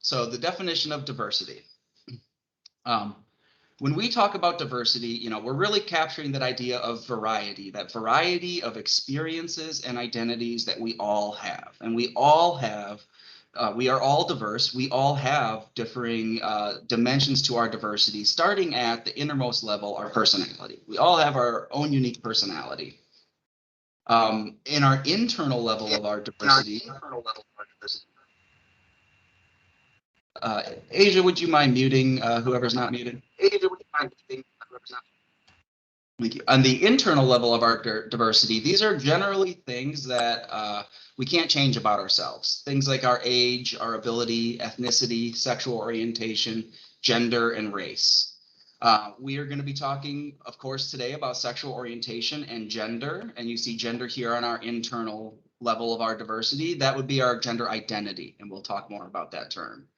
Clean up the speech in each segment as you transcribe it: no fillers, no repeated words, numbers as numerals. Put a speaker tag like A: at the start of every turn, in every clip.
A: So the definition of diversity. When we talk about diversity, we're really capturing that idea of variety, that variety of experiences and identities that we all have. And we all have, we are all diverse. We all have differing dimensions to our diversity, starting at the innermost level, our personality. We all have our own unique personality. In our internal level of our diversity, Asia, would you mind muting whoever's not muted? Asia, would you mind muting whoever's not muted? Thank you. On the internal level of our diversity, these are generally things that we can't change about ourselves. Things like our age, our ability, ethnicity, sexual orientation, gender, and race. We are going to be talking, of course, today about sexual orientation and gender. And you see gender here on our internal level of our diversity. That would be our gender identity, and we'll talk more about that term.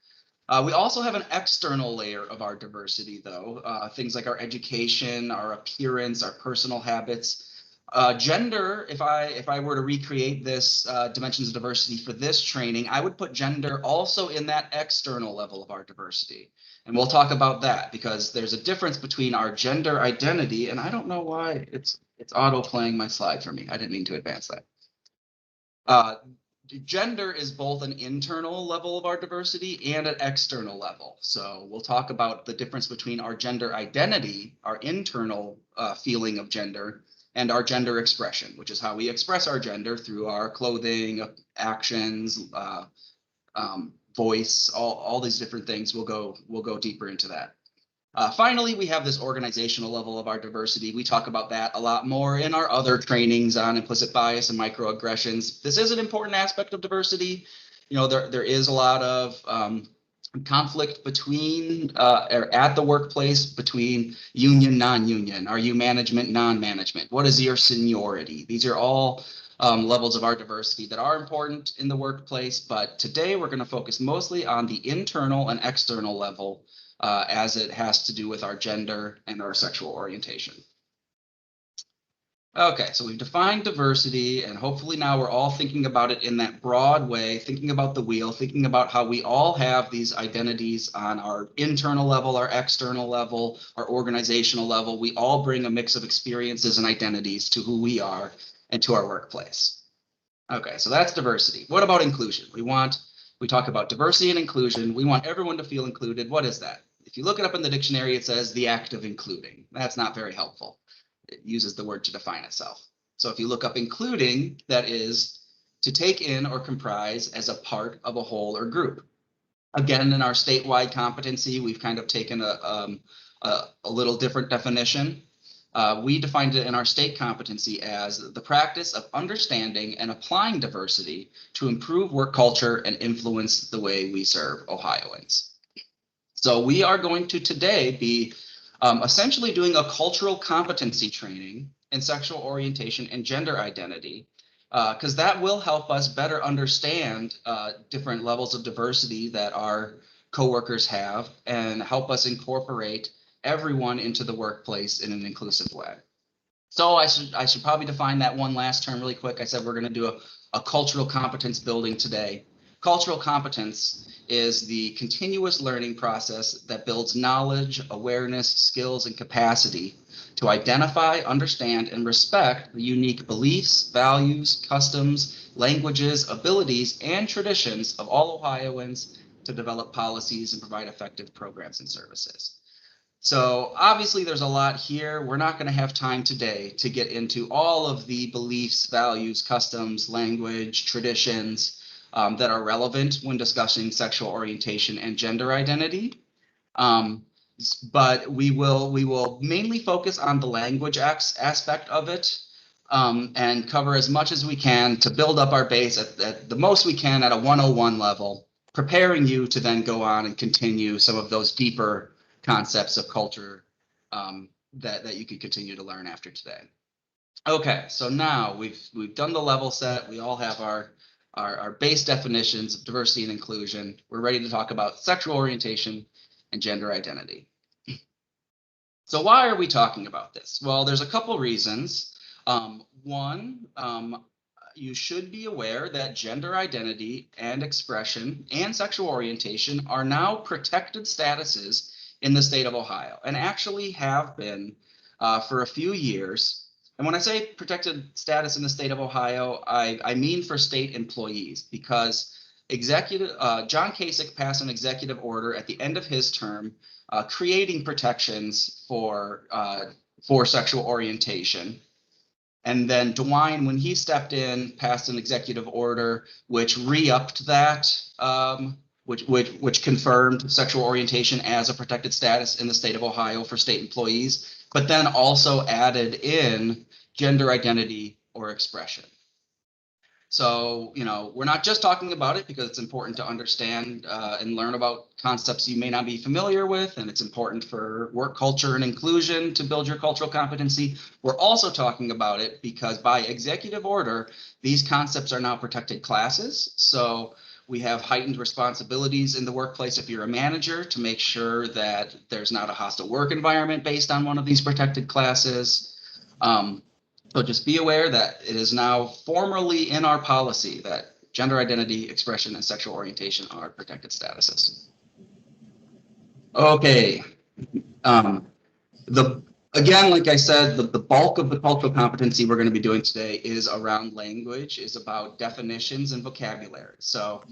A: We also have an external layer of our diversity, though, things like our education, our appearance, our personal habits. Gender, if I were to recreate this dimensions of diversity for this training, I would put gender also in that external level of our diversity. And we'll talk about that because there's a difference between our gender identity, and I don't know why it's auto playing my slide for me. I didn't mean to advance that. Gender is both an internal level of our diversity and an external level. So we'll talk about the difference between our gender identity, our internal feeling of gender, and our gender expression, which is how we express our gender through our clothing, actions, voice, all these different things. We'll go deeper into that. Finally, we have this organizational level of our diversity. We talk about that a lot more in our other trainings on implicit bias and microaggressions. This is an important aspect of diversity. There is a lot of conflict between or at the workplace between union, non-union. Are you management, non-management? What is your seniority? These are all levels of our diversity that are important in the workplace. But today we're going to focus mostly on the internal and external level as it has to do with our gender and our sexual orientation. Okay, so we've defined diversity, and hopefully now we're all thinking about it in that broad way, thinking about the wheel, thinking about how we all have these identities on our internal level, our external level, our organizational level. We all bring a mix of experiences and identities to who we are and to our workplace. Okay, so that's diversity. What about inclusion? We talk about diversity and inclusion. We want everyone to feel included. What is that? If you look it up in the dictionary, it says the act of including. That's not very helpful. It uses the word to define itself. So if you look up including, that is to take in or comprise as a part of a whole or group. Again, in our statewide competency, we've kind of taken a little different definition. We defined it in our state competency as the practice of understanding and applying diversity to improve work culture and influence the way we serve Ohioans. So we are going to today be essentially doing a cultural competency training in sexual orientation and gender identity, because that will help us better understand different levels of diversity that our coworkers have and help us incorporate everyone into the workplace in an inclusive way. So I should probably define that one last term really quick. I said we're going to do a cultural competence building today. Cultural competence is the continuous learning process that builds knowledge, awareness, skills, and capacity to identify, understand, and respect the unique beliefs, values, customs, languages, abilities, and traditions of all Ohioans to develop policies and provide effective programs and services. So obviously there's a lot here. We're not going to have time today to get into all of the beliefs, values, customs, language, traditions that are relevant when discussing sexual orientation and gender identity. But we will mainly focus on the language aspect of it and cover as much as we can to build up our base at the most we can at a 101 level, preparing you to then go on and continue some of those deeper concepts of culture that you can continue to learn after today. Okay, so now we've done the level set. We all have our base definitions of diversity and inclusion. We're ready to talk about sexual orientation and gender identity. So why are we talking about this? Well, there's a couple reasons. One, you should be aware that gender identity and expression and sexual orientation are now protected statuses in the state of Ohio, and actually have been for a few years. And when I say protected status in the state of Ohio, I mean for state employees, because John Kasich passed an executive order at the end of his term creating protections for sexual orientation. And then DeWine, when he stepped in, passed an executive order which re-upped that, which confirmed sexual orientation as a protected status in the state of Ohio for state employees, but then also added in gender identity or expression. So, we're not just talking about it because it's important to understand and learn about concepts you may not be familiar with, and it's important for work culture and inclusion to build your cultural competency. We're also talking about it because by executive order, these concepts are now protected classes. So we have heightened responsibilities in the workplace if you're a manager to make sure that there's not a hostile work environment based on one of these protected classes. So just be aware that it is now formally in our policy that gender identity, expression, and sexual orientation are protected statuses. Okay. Again, like I said, the bulk of the cultural competency we're going to be doing today is around language, is about definitions and vocabulary. So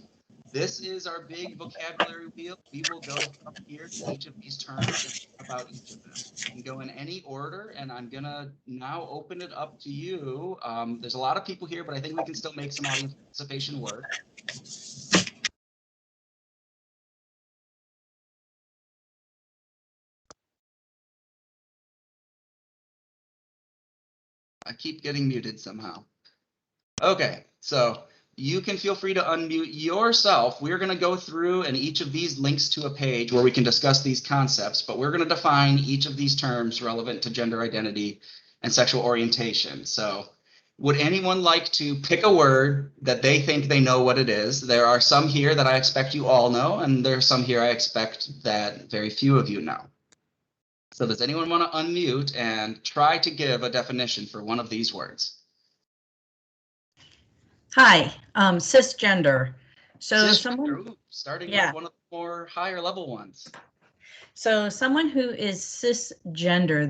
A: this is our big vocabulary wheel. We will go from here to each of these terms and about each of them. You can go in any order, and I'm going to now open it up to you. There's a lot of people here, but I think we can still make some audience participation work. I keep getting muted somehow. Okay, so you can feel free to unmute yourself. We're going to go through, and each of these links to a page where we can discuss these concepts, but we're going to define each of these terms relevant to gender identity and sexual orientation. So would anyone like to pick a word that they think they know what it is? There are some here that I expect you all know, and there are some here I expect that very few of you know. So does anyone want to unmute and try to give a definition for one of these words?
B: Hi, cisgender. So
A: cisgender,
B: someone,
A: starting with one of the more higher level ones.
B: So someone who is cisgender,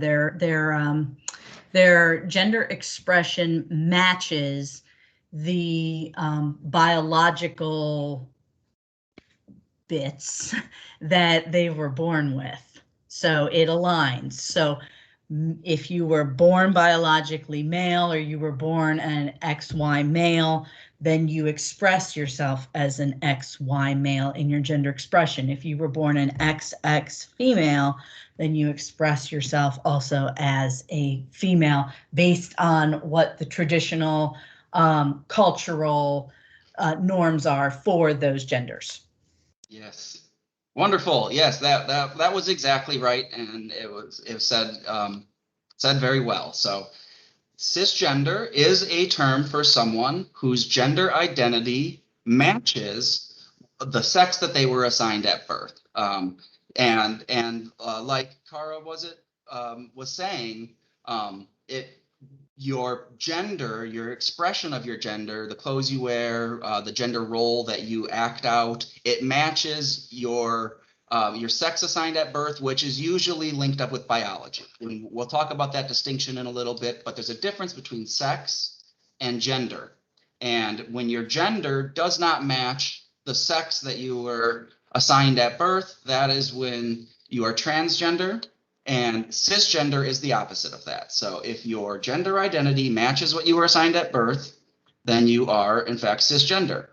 B: their gender expression matches the biological bits that they were born with. So it aligns. So if you were born biologically male or you were born an XY male, then you express yourself as an XY male in your gender expression. If you were born an XX female, then you express yourself also as a female based on what the traditional cultural norms are for those genders.
A: Yes. Wonderful. Yes, that was exactly right, and it was said very well. So cisgender is a term for someone whose gender identity matches the sex that they were assigned at birth. Like Cara was saying, your gender, your expression of your gender, the clothes you wear, the gender role that you act out, it matches your sex assigned at birth, which is usually linked up with biology. We'll talk about that distinction in a little bit, but there's a difference between sex and gender. And when your gender does not match the sex that you were assigned at birth, that is when you are transgender. And cisgender is the opposite of that. So if your gender identity matches what you were assigned at birth, then you are, in fact, cisgender.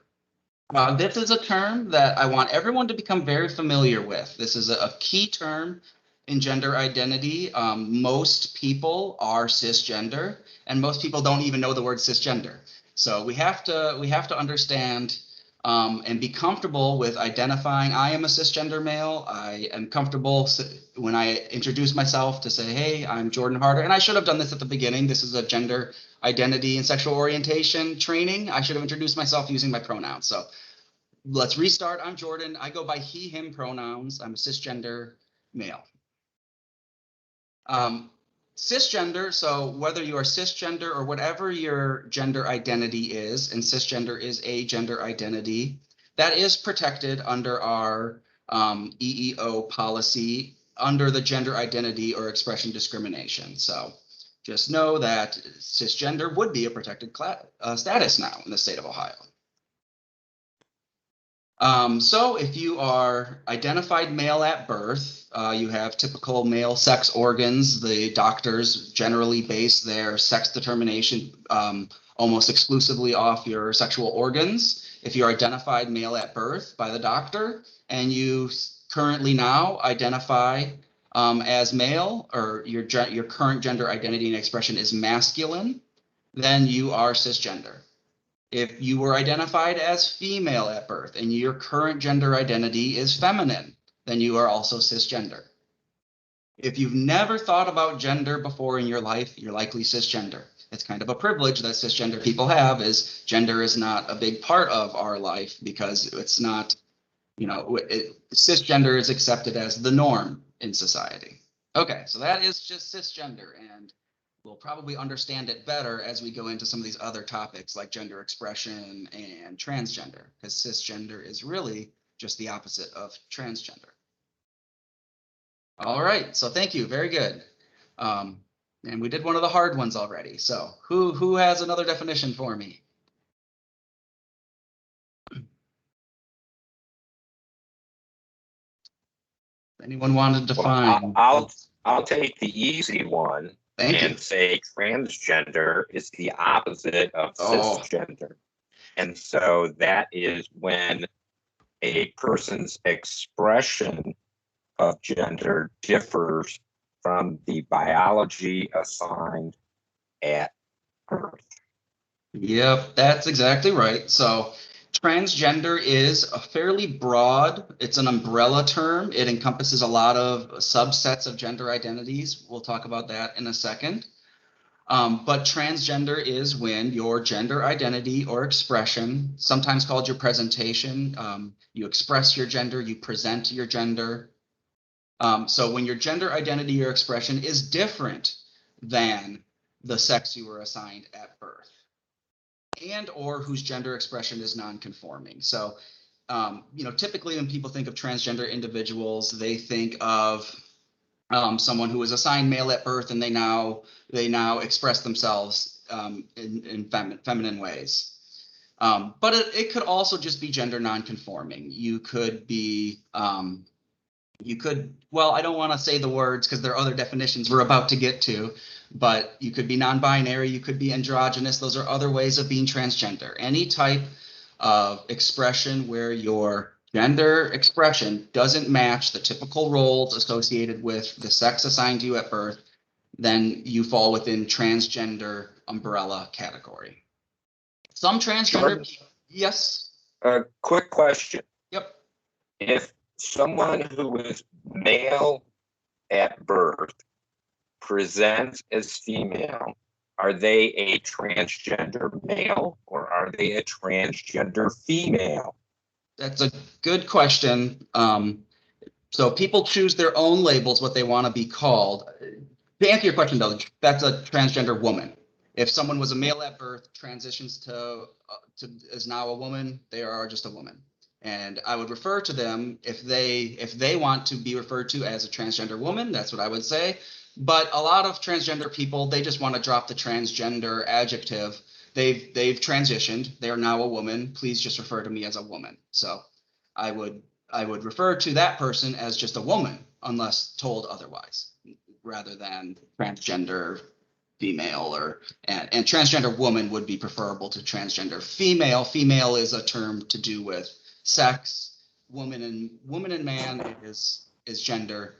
A: This is a term that I want everyone to become very familiar with. This is a key term in gender identity. Most people are cisgender, and most people don't even know the word cisgender. So we have to understand and be comfortable with identifying I am a cisgender male. I am comfortable when I introduce myself to say, hey, I'm Jordan Harder. And I should have done this at the beginning. This is a gender identity and sexual orientation training. I should have introduced myself using my pronouns. So let's restart. I'm Jordan. I go by he, him pronouns. I'm a cisgender male. Cisgender, so whether you are cisgender or whatever your gender identity is, and cisgender is a gender identity, that is protected under our EEO policy under the gender identity or expression discrimination. So just know that cisgender would be a protected status now in the state of Ohio. So if you are identified male at birth, you have typical male sex organs. The doctors generally base their sex determination almost exclusively off your sexual organs. If you're identified male at birth by the doctor and you currently now identify as male, or your current gender identity and expression is masculine, then you are cisgender. If you were identified as female at birth and your current gender identity is feminine, then you are also cisgender. If you've never thought about gender before in your life, you're likely cisgender. It's kind of a privilege that cisgender people have, is gender is not a big part of our life because it's not, cisgender is accepted as the norm in society. Okay, so that is just cisgender, and we'll probably understand it better as we go into some of these other topics like gender expression and transgender, because cisgender is really just the opposite of transgender. All right, so thank you, very good. And we did one of the hard ones already. So who has another definition for me? Anyone want to define?
C: Well, I'll take the easy one.
A: Thank you.
C: And say transgender is the opposite of cisgender. And so that is when a person's expression of gender differs from the biology assigned at birth.
A: Yep, that's exactly right. So transgender is a fairly broad, it's an umbrella term. It encompasses a lot of subsets of gender identities. We'll talk about that in a second. But transgender is when your gender identity or expression, sometimes called your presentation, you express your gender, you present your gender. So when your gender identity or expression is different than the sex you were assigned at birth, and or whose gender expression is non-conforming. So, typically when people think of transgender individuals, they think of someone who was assigned male at birth and they now express themselves in feminine ways. But it could also just be gender non-conforming. You could be, well, I don't want to say the words because there are other definitions we're about to get to, but you could be non-binary, you could be androgynous. Those are other ways of being transgender. Any type of expression where your gender expression doesn't match the typical roles associated with the sex assigned to you at birth, then you fall within transgender umbrella category. Some transgender, yes?
C: A quick question.
A: Yep.
C: If someone who is male at birth presents as female, are they a transgender male or are they a transgender female?
A: That's a good question. So people choose their own labels, what they want to be called. To answer your question, though, that's a transgender woman. If someone was a male at birth, transitions to is now a woman, they are just a woman. And I would refer to them if they want to be referred to as a transgender woman. That's what I would say. But a lot of transgender people, they just want to drop the transgender adjective. They've transitioned. They are now a woman. Please just refer to me as a woman. So I would refer to that person as just a woman unless told otherwise, rather than transgender female and transgender woman would be preferable to transgender female. Female is a term to do with sex. Woman and man is gender.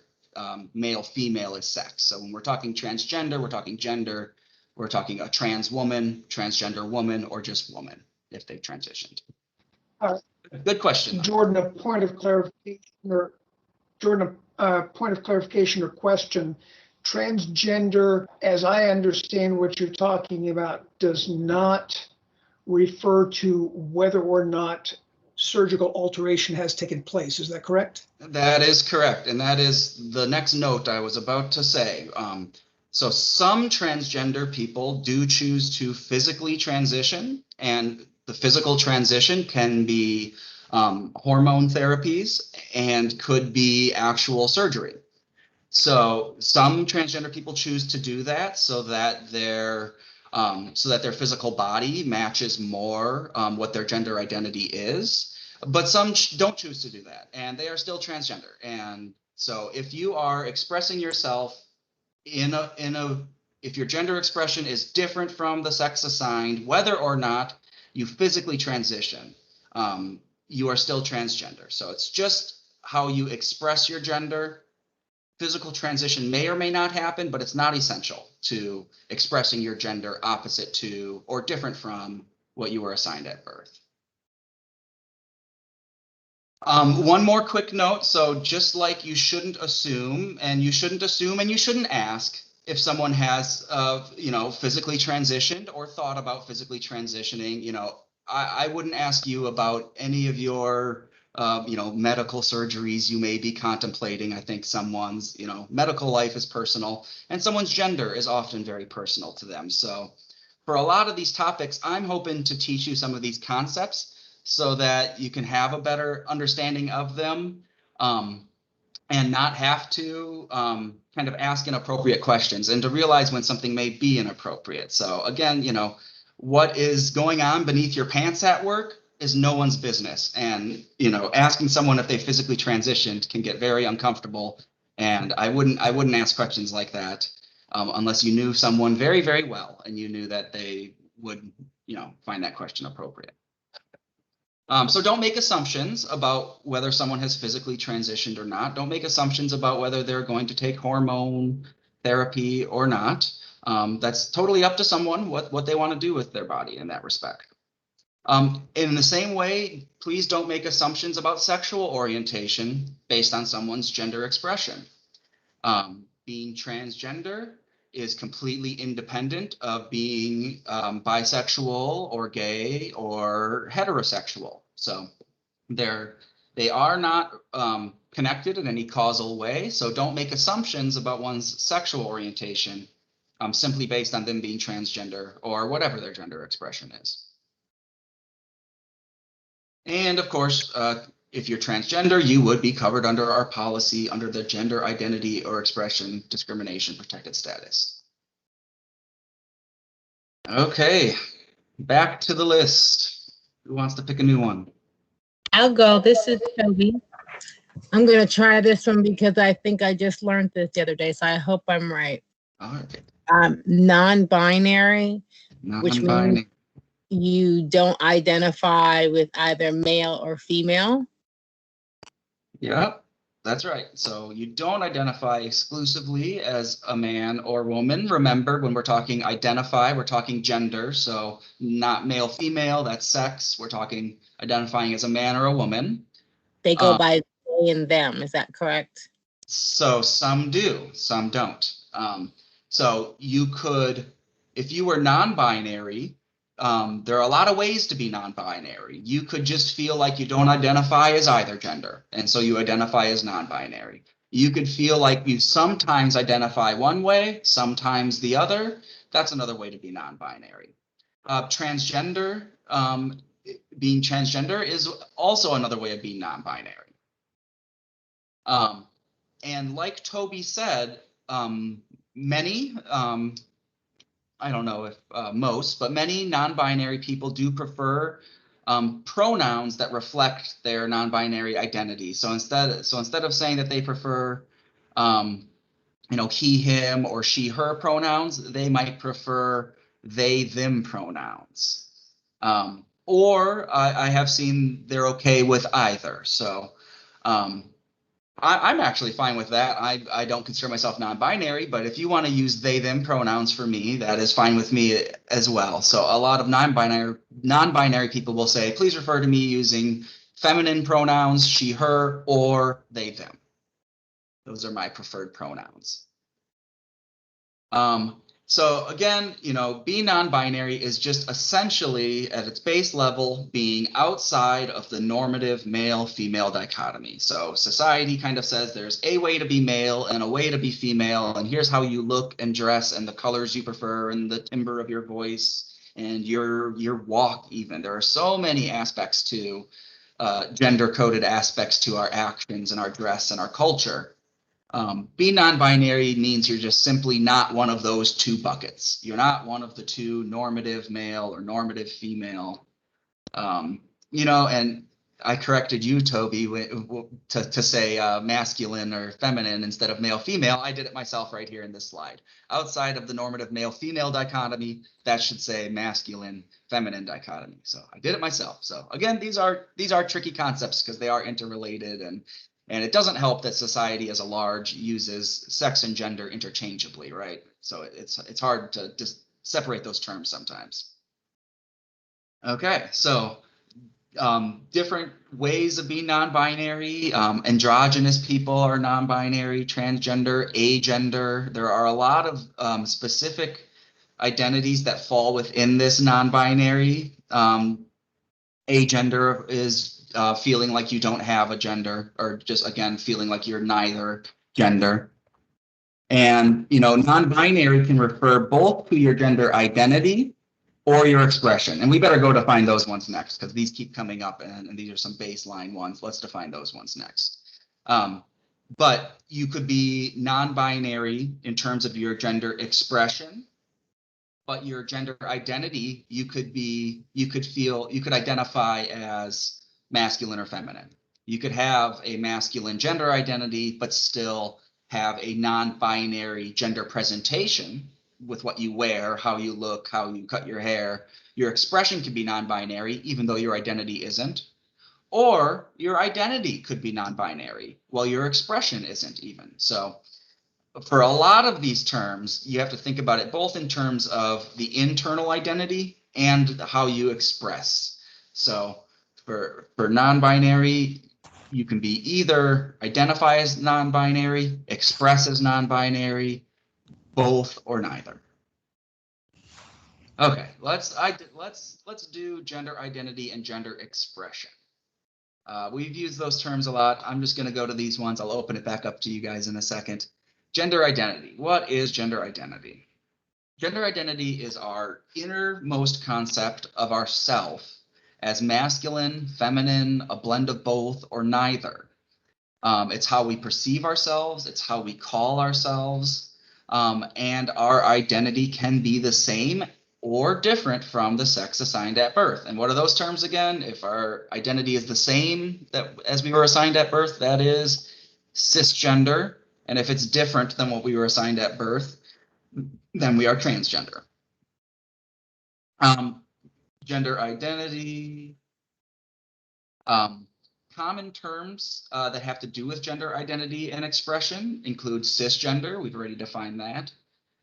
A: Male, female is sex. So when we're talking transgender, we're talking gender. We're talking a trans woman, transgender woman, or just woman if they've transitioned. Good question.
D: Jordan, a point of clarification or question. Transgender, as I understand what you're talking about, does not refer to whether or not surgical alteration has taken place. Is that correct?
A: That is correct. And that is the next note I was about to say. So some transgender people do choose to physically transition, and the physical transition can be hormone therapies and could be actual surgery. So some transgender people choose to do that so that their physical body matches more what their gender identity is. But some don't choose to do that, and they are still transgender. And so if you are expressing yourself if your gender expression is different from the sex assigned, whether or not you physically transition, you are still transgender. So it's just how you express your gender. Physical transition may or may not happen, but it's not essential to expressing your gender opposite to or different from what you were assigned at birth. One more quick note. So just like you shouldn't assume and you shouldn't ask if someone has, physically transitioned or thought about physically transitioning. I wouldn't ask you about any of your, medical surgeries you may be contemplating. I think someone's, medical life is personal, and someone's gender is often very personal to them. So for a lot of these topics, I'm hoping to teach you some of these concepts so that you can have a better understanding of them, and not have to kind of ask inappropriate questions and to realize when something may be inappropriate. So again, what is going on beneath your pants at work is no one's business. And, asking someone if they physically transitioned can get very uncomfortable. And I wouldn't ask questions like that unless you knew someone very, very well and you knew that they would, find that question appropriate. So don't make assumptions about whether someone has physically transitioned or not. Don't make assumptions about whether they're going to take hormone therapy or not. That's totally up to someone what they want to do with their body in that respect. In the same way, please don't make assumptions about sexual orientation based on someone's gender expression. Being transgender is completely independent of being bisexual or gay or heterosexual. So they are not connected in any causal way. So don't make assumptions about one's sexual orientation simply based on them being transgender or whatever their gender expression is. And of course, if you're transgender, you would be covered under our policy under the gender identity or expression discrimination protected status. Okay, back to the list. Who wants to pick a new one?
E: I'll go. This is Toby. I'm going to try this one because I think I just learned this the other day, so I hope I'm right.
A: All right.
E: Non-binary, which means
A: Non-binary.
E: you don't identify with either male or female.
A: Yep, that's right. So you don't identify exclusively as a man or woman. Remember, when we're talking identify, we're talking gender. So not male, female, that's sex. We're talking identifying as a man or a woman.
E: They go by they and them. Is that correct?
A: So some do, some don't. So you could, if you were non-binary, there are a lot of ways to be non-binary. You could just feel like you don't identify as either gender, and so you identify as non-binary. You could feel like you sometimes identify one way, sometimes the other. That's another way to be non-binary. Transgender, being transgender is also another way of being non-binary. And like Toby said, many, I don't know if most, but many non-binary people do prefer pronouns that reflect their non-binary identity. So instead of saying that they prefer, he, him, or she, her pronouns, they might prefer they, them pronouns. Or I have seen they're okay with either. So I'm actually fine with that. I don't consider myself non-binary, but if you want to use they, them pronouns for me, that is fine with me as well. So a lot of non-binary people will say, please refer to me using feminine pronouns, she, her, or they, them. Those are my preferred pronouns. So again, being non-binary is just essentially at its base level being outside of the normative male-female dichotomy. So society kind of says there's a way to be male and a way to be female, and here's how you look and dress and the colors you prefer and the timbre of your voice and your walk even. There are so many aspects to gender-coded aspects to our actions and our dress and our culture. Being non-binary means you're just simply not one of those two buckets. You're not one of the two normative male or normative female. And I corrected you, Toby, to say masculine or feminine instead of male-female. I did it myself right here in this slide. Outside of the normative male-female dichotomy, that should say masculine-feminine dichotomy. So I did it myself. So again, these are tricky concepts because they are interrelated, and it doesn't help that society as a large uses sex and gender interchangeably, right? So it's hard to just separate those terms sometimes. Okay, so different ways of being non-binary. Androgynous people are non-binary, transgender, agender. There are a lot of specific identities that fall within this non-binary. Agender is feeling like you don't have a gender, or just again feeling like you're neither gender. And non-binary can refer both to your gender identity or your expression. And we better go define those ones next because these keep coming up, and these are some baseline ones. Let's define those ones next. But you could be non-binary in terms of your gender expression, but your gender identity, you could identify as masculine or feminine. You could have a masculine gender identity, but still have a non-binary gender presentation with what you wear, how you look, how you cut your hair. Your expression could be non-binary, even though your identity isn't. Or your identity could be non-binary, while your expression isn't even. So for a lot of these terms, you have to think about it both in terms of the internal identity and how you express. So for non-binary, you can be either identify as non-binary, express as non-binary, both or neither. Okay, let's do gender identity and gender expression. We've used those terms a lot. I'm just going to go to these ones. I'll open it back up to you guys in a second. Gender identity. What is gender identity? Gender identity is our innermost concept of ourself as masculine, feminine, a blend of both, or neither. It's how we perceive ourselves. It's how we call ourselves. And our identity can be the same or different from the sex assigned at birth. And what are those terms again? If our identity is the same as we were assigned at birth, that is cisgender. And if it's different than what we were assigned at birth, then we are transgender. Gender identity. Common terms that have to do with gender identity and expression include cisgender. We've already defined that.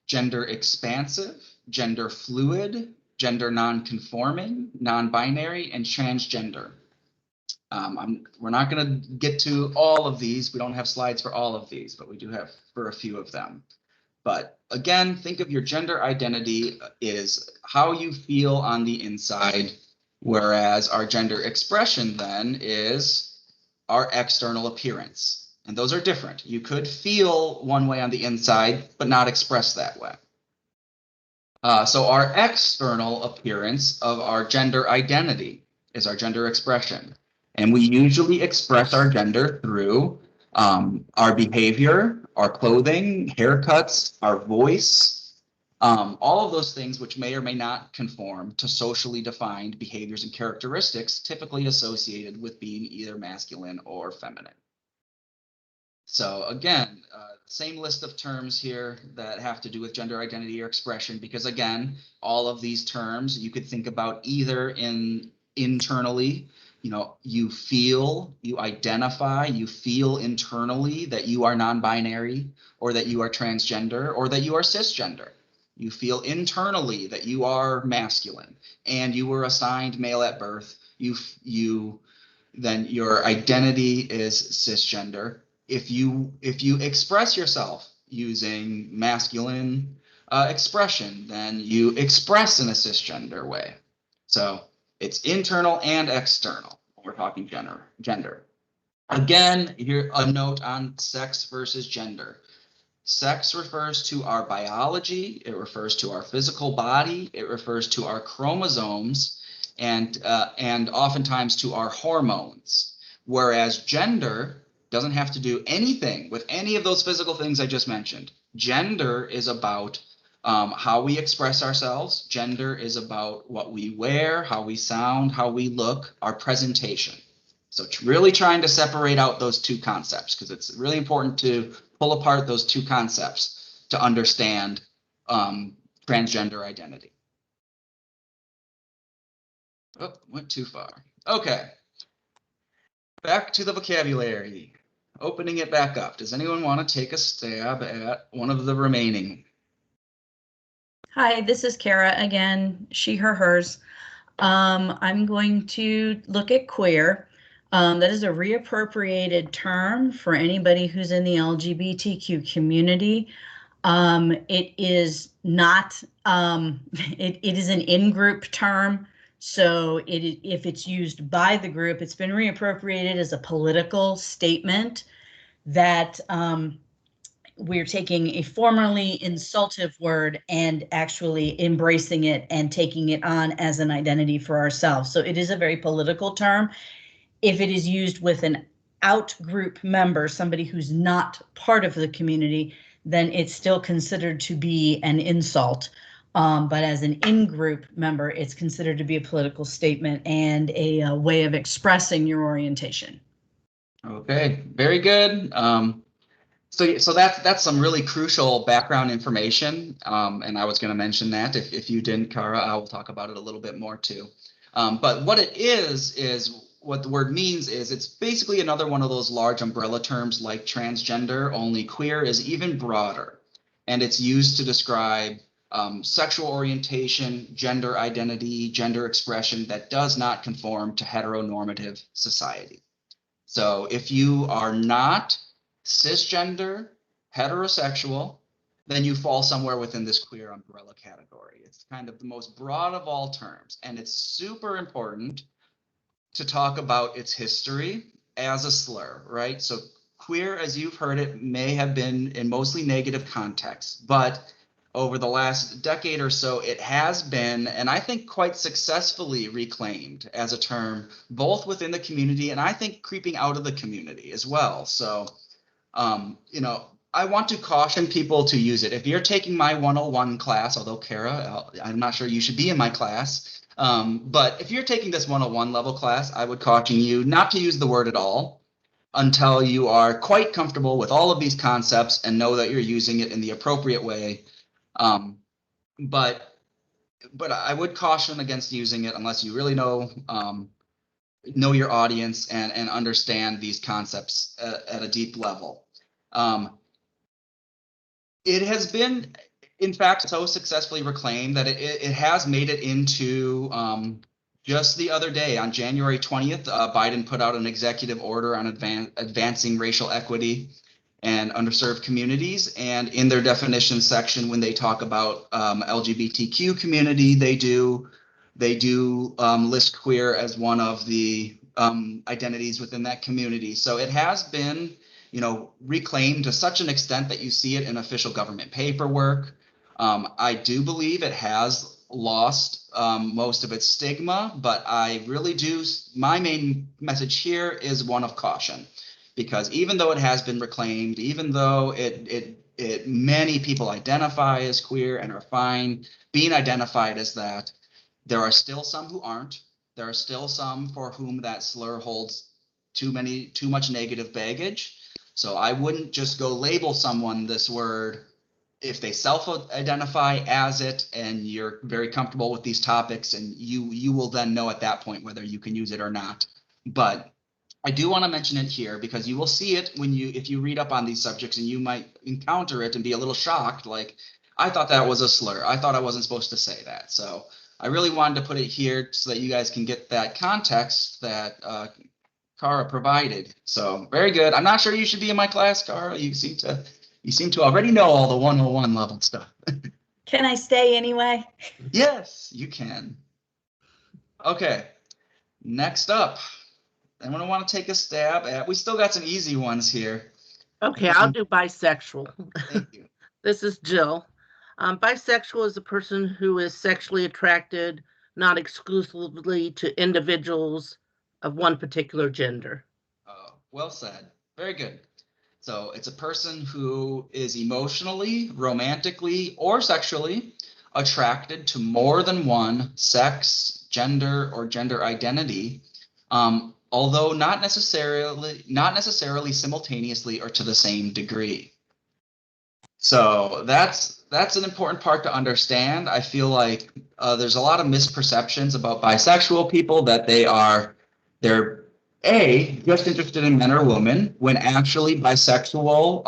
A: Gender expansive, gender fluid, gender non-conforming, non-binary, and transgender. We're not going to get to all of these. We don't have slides for all of these, but we do have for a few of them. But again, think of your gender identity is how you feel on the inside, whereas our gender expression then is our external appearance. And those are different. You could feel one way on the inside, but not express that way. So our external appearance of our gender identity is our gender expression. And we usually express our gender through our behavior, our clothing, haircuts, our voice, all of those things which may or may not conform to socially defined behaviors and characteristics typically associated with being either masculine or feminine. So again, same list of terms here that have to do with gender identity or expression, because again, all of these terms you could think about either internally, you feel, you identify, you feel internally that you are non-binary or that you are transgender or that you are cisgender. You feel internally that you are masculine and you were assigned male at birth. Then your identity is cisgender. If you express yourself using masculine expression, then you express in a cisgender way. So it's internal and external when we're talking gender. Again, here a note on sex versus gender. Sex refers to our biology, it refers to our physical body, it refers to our chromosomes, and oftentimes to our hormones. Whereas gender doesn't have to do anything with any of those physical things I just mentioned. Gender is about how we express ourselves. Gender is about what we wear, how we sound, how we look, our presentation. So really trying to separate out those two concepts, because it's really important to pull apart those two concepts to understand transgender identity. Oh, went too far. Okay. Back to the vocabulary. Opening it back up. Does anyone want to take a stab at one of the remaining?
B: Hi, this is Kara again, she, her, hers. I'm going to look at queer. That is a reappropriated term for anybody who's in the LGBTQ community. It is not, it is an in-group term. So if it's used by the group, it's been reappropriated as a political statement that we're taking a formerly insultive word and actually embracing it and taking it on as an identity for ourselves. So it is a very political term. If it is used with an out group member, somebody who's not part of the community, then it's still considered to be an insult. But as an in-group member, it's considered to be a political statement and a way of expressing your orientation.
A: Okay, very good. So that's some really crucial background information, and I was going to mention that if you didn't, Kara, I will talk about it a little bit more too. But what it is what the word means is it's basically another one of those large umbrella terms like transgender, only queer is even broader, and it's used to describe sexual orientation, gender identity, gender expression that does not conform to heteronormative society. So if you are not cisgender, heterosexual, then you fall somewhere within this queer umbrella category. It's kind of the most broad of all terms, and it's super important to talk about its history as a slur, right? So queer, as you've heard it, may have been in mostly negative contexts, but over the last decade or so, it has been, and I think quite successfully reclaimed as a term, both within the community and I think creeping out of the community as well. So, you know, I want to caution people to use it. If you're taking my 101 class, although Kara, I'm not sure you should be in my class, but if you're taking this 101 level class, I would caution you not to use the word at all until you are quite comfortable with all of these concepts and know that you're using it in the appropriate way. But I would caution against using it unless you really know your audience and understand these concepts at a deep level. It has been, in fact, so successfully reclaimed that it has made it into just the other day on January 20th, Biden put out an executive order on advancing racial equity and underserved communities. And in their definition section, when they talk about LGBTQ community, they do list queer as one of the identities within that community. So it has been, you know, reclaimed to such an extent that you see it in official government paperwork. I do believe it has lost most of its stigma, but I really do. My main message here is one of caution. Because even though it has been reclaimed, even though many people identify as queer and are fine being identified as that, there are still some who aren't. There are still some for whom that slur holds too much negative baggage. So I wouldn't just go label someone this word if they self-identify as it and you're very comfortable with these topics, and you will then know at that point whether you can use it or not. But I do want to mention it here because you will see it if you read up on these subjects, and you might encounter it and be a little shocked. Like, I thought that was a slur. I thought I wasn't supposed to say that. So I really wanted to put it here so that you guys can get that context that Kara provided. So very good. I'm not sure you should be in my class, Kara. You seem to already know all the 101 level stuff.
B: Can I stay anyway?
A: Yes, you can. Okay, next up, anyone want to take a stab at, we still got some easy ones here.
F: Okay, I'll do bisexual.
A: Thank you.
F: This is Jill. Bisexual is a person who is sexually attracted, not exclusively to individuals of one particular gender.
A: Well said. Very good. So it's a person who is emotionally, romantically, or sexually attracted to more than one sex, gender, or gender identity, although not necessarily simultaneously or to the same degree. So that's an important part to understand. I feel like there's a lot of misperceptions about bisexual people, that they're just interested in men or women, when actually bisexual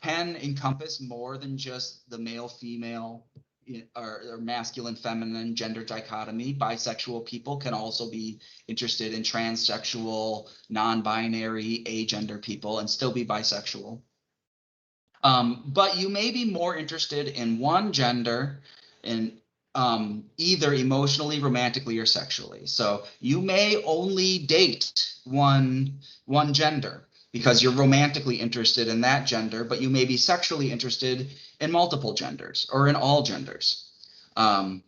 A: can encompass more than just the male female or masculine feminine gender dichotomy. Bisexual people can also be interested in transsexual, non-binary, agender people and still be bisexual. But you may be more interested in one gender in either emotionally, romantically, or sexually. So you may only date one gender because you're romantically interested in that gender, but you may be sexually interested in multiple genders or in all genders. And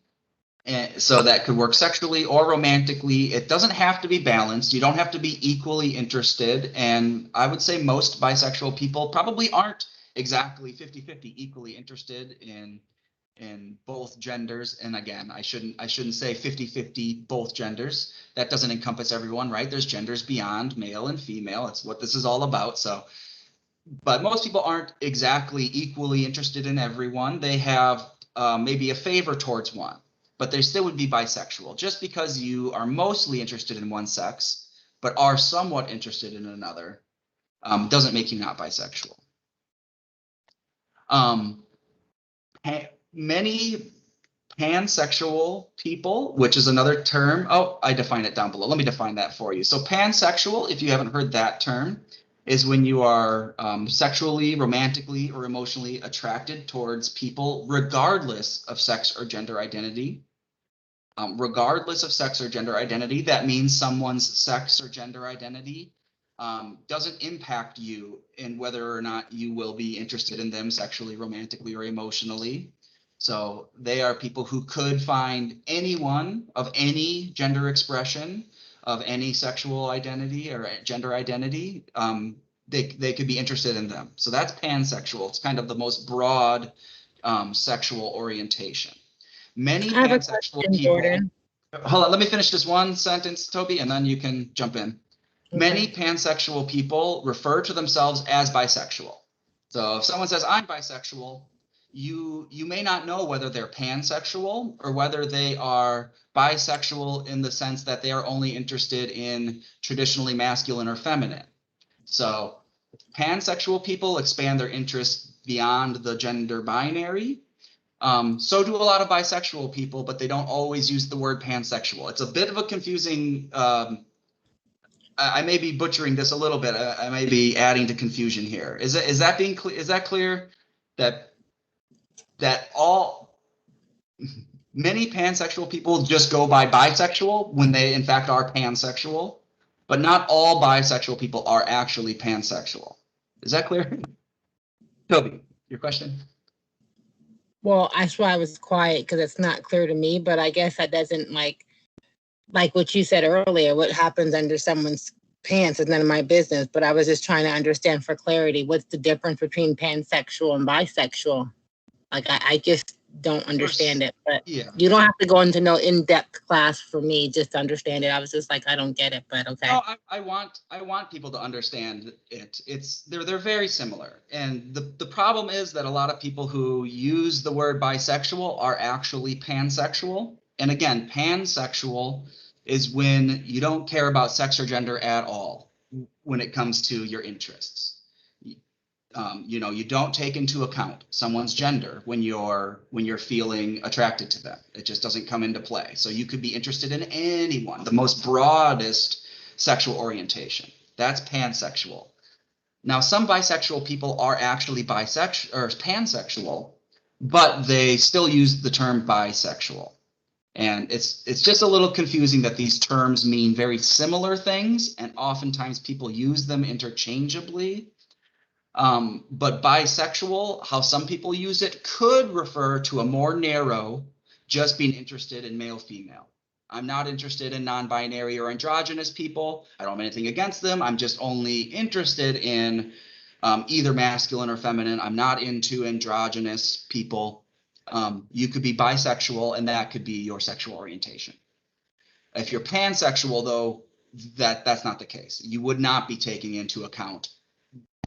A: so that could work sexually or romantically. It doesn't have to be balanced. You don't have to be equally interested. And I would say most bisexual people probably aren't exactly 50-50 equally interested in both genders. And again, I shouldn't say 50-50 both genders. That doesn't encompass everyone, right? There's genders beyond male and female. It's what this is all about. So, but most people aren't exactly equally interested in everyone. They have maybe a favor towards one, but they still would be bisexual. Just because you are mostly interested in one sex, but are somewhat interested in another, doesn't make you not bisexual. Many pansexual people, which is another term. Oh, I define it down below. Let me define that for you. So pansexual, if you haven't heard that term, is when you are sexually, romantically, or emotionally attracted towards people regardless of sex or gender identity. Regardless of sex or gender identity, that means someone's sex or gender identity doesn't impact you in whether or not you will be interested in them sexually, romantically, or emotionally. So they are people who could find anyone of any gender expression, of any sexual identity or gender identity. They could be interested in them. So that's pansexual. It's kind of the most broad sexual orientation. Many pansexual people.
E: Jordan.
A: Hold on, let me finish this one sentence, Toby, and then you can jump in. Okay. Many pansexual people refer to themselves as bisexual. So if someone says, I'm bisexual, you may not know whether they're pansexual or whether they are bisexual in the sense that they are only interested in traditionally masculine or feminine. So pansexual people expand their interests beyond the gender binary. So do a lot of bisexual people, but they don't always use the word pansexual. It's a bit of a confusing, I may be butchering this a little bit. I may be adding to confusion here. Is that being clear? Is that clear? That many pansexual people just go by bisexual when they in fact are pansexual, but not all bisexual people are actually pansexual. Is that clear? Toby, your question?
E: Well, that's why I was quiet, because it's not clear to me, but I guess that doesn't like what you said earlier, what happens under someone's pants is none of my business, but I was just trying to understand for clarity, what's the difference between pansexual and bisexual? Like, I just don't understand it, but yeah. You don't have to go into no in-depth class for me just to understand it. I was just like, I don't get it, but okay.
A: No, I want people to understand it. They're very similar. And the problem is that a lot of people who use the word bisexual are actually pansexual. And again, pansexual is when you don't care about sex or gender at all when it comes to your interests. You don't take into account someone's gender when you're feeling attracted to them. It just doesn't come into play. So you could be interested in anyone, the most broadest sexual orientation. That's pansexual. Now, some bisexual people are actually bisexual or pansexual, but they still use the term bisexual. And it's just a little confusing that these terms mean very similar things, and oftentimes people use them interchangeably. But bisexual, how some people use it, could refer to a more narrow, just being interested in male, female. I'm not interested in non-binary or androgynous people. I don't have anything against them. I'm just only interested in either masculine or feminine. I'm not into androgynous people. You could be bisexual, and that could be your sexual orientation. If you're pansexual, though, that's not the case. You would not be taking into account,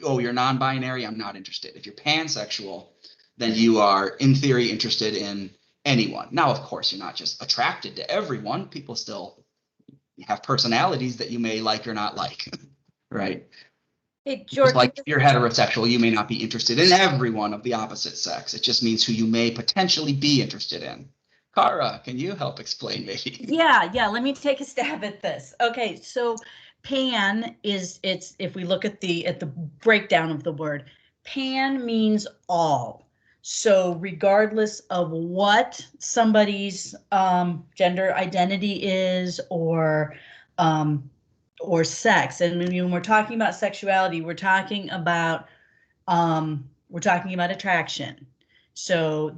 A: oh, you're non-binary, I'm not interested. If you're pansexual, then you are, in theory, interested in anyone. Now, of course, you're not just attracted to everyone. People still have personalities that you may like or not like, right?
B: Hey, George,
A: Just like if you're heterosexual, you may not be interested in everyone of the opposite sex. It just means who you may potentially be interested in. Kara, can you help explain maybe?
B: yeah, let me take a stab at this. Okay, so pan is, if we look at the breakdown of the word, pan means all. So regardless of what somebody's gender identity is or sex, and when we're talking about sexuality, we're talking about attraction. So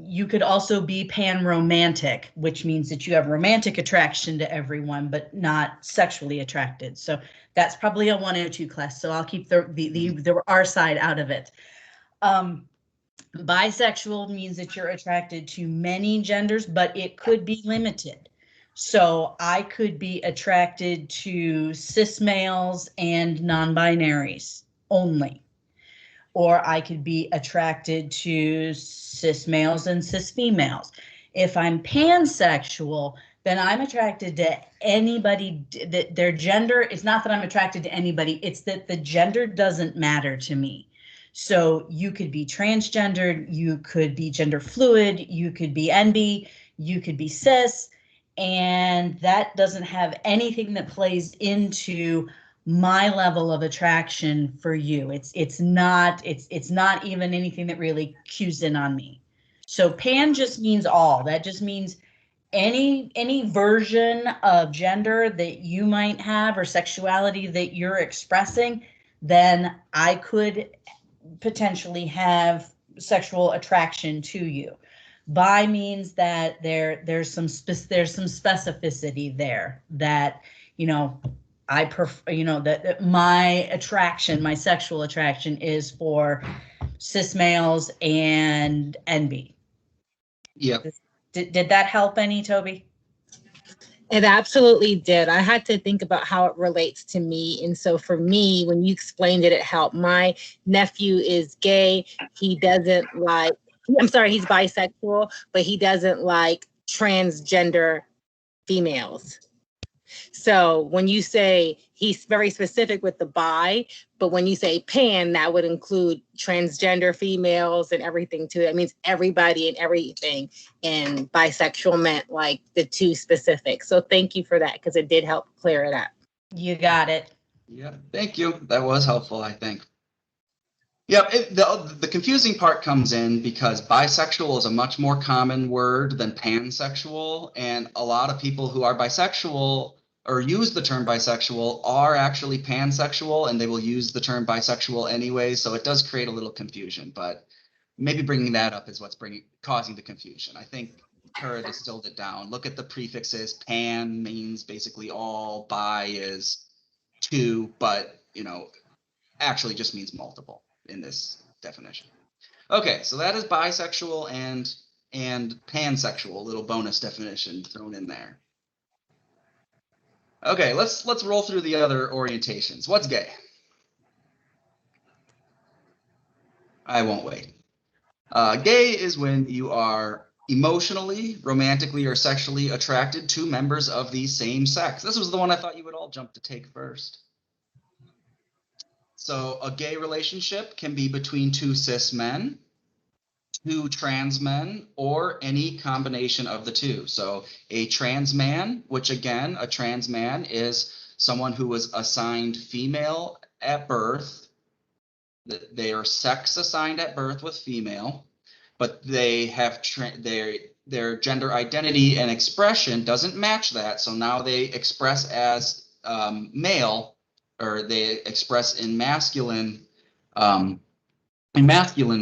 B: you could also be pan-romantic, which means that you have romantic attraction to everyone, but not sexually attracted. So that's probably a 102 class. So I'll keep the R side out of it. Bisexual means that you're attracted to many genders, but it could be limited. So I could be attracted to cis males and non-binaries only. Or I could be attracted to cis males and cis females. If I'm pansexual, then I'm attracted to anybody. That their gender is not that I'm attracted to anybody, it's that the gender doesn't matter to me. So you could be transgendered, you could be gender fluid, you could be NB, you could be cis, and that doesn't have anything that plays into my level of attraction for you. It's not even anything that really cues in on me. So pan just means all. That just means any version of gender that you might have or sexuality that you're expressing, then I could potentially have sexual attraction to you. Bi means that there's some specificity there that, I prefer, that my sexual attraction is for cis males and NB.
A: Yep.
B: Did that help any, Toby?
E: It absolutely did. I had to think about how it relates to me. And so for me, when you explained it, it helped. My nephew is gay. He's bisexual, but he doesn't like transgender females. So when you say, he's very specific with the bi, but when you say pan, that would include transgender females and everything too. That means everybody and everything. And bisexual meant like the two specific. So thank you for that, because it did help clear it up.
B: You got it.
A: Yeah, thank you. That was helpful, I think. Yeah, the confusing part comes in because bisexual is a much more common word than pansexual, and a lot of people who are bisexual or use the term bisexual are actually pansexual, and they will use the term bisexual anyway, so it does create a little confusion, but maybe bringing that up is what's causing the confusion. I think Kara distilled it down. Look at the prefixes. Pan means basically all, bi is two, but actually just means multiple in this definition. Okay, so that is bisexual and pansexual, a little bonus definition thrown in there. Okay, let's roll through the other orientations. What's gay? I won't wait. Gay is when you are emotionally, romantically, or sexually attracted to members of the same sex. This was the one I thought you would all jump to take first. So a gay relationship can be between two cis men, two trans men, or any combination of the two. So a trans man, which again, a trans man is someone who was assigned female at birth, they are sex assigned at birth with female, but they have their gender identity and expression doesn't match that. So now they express as male, or they express in masculine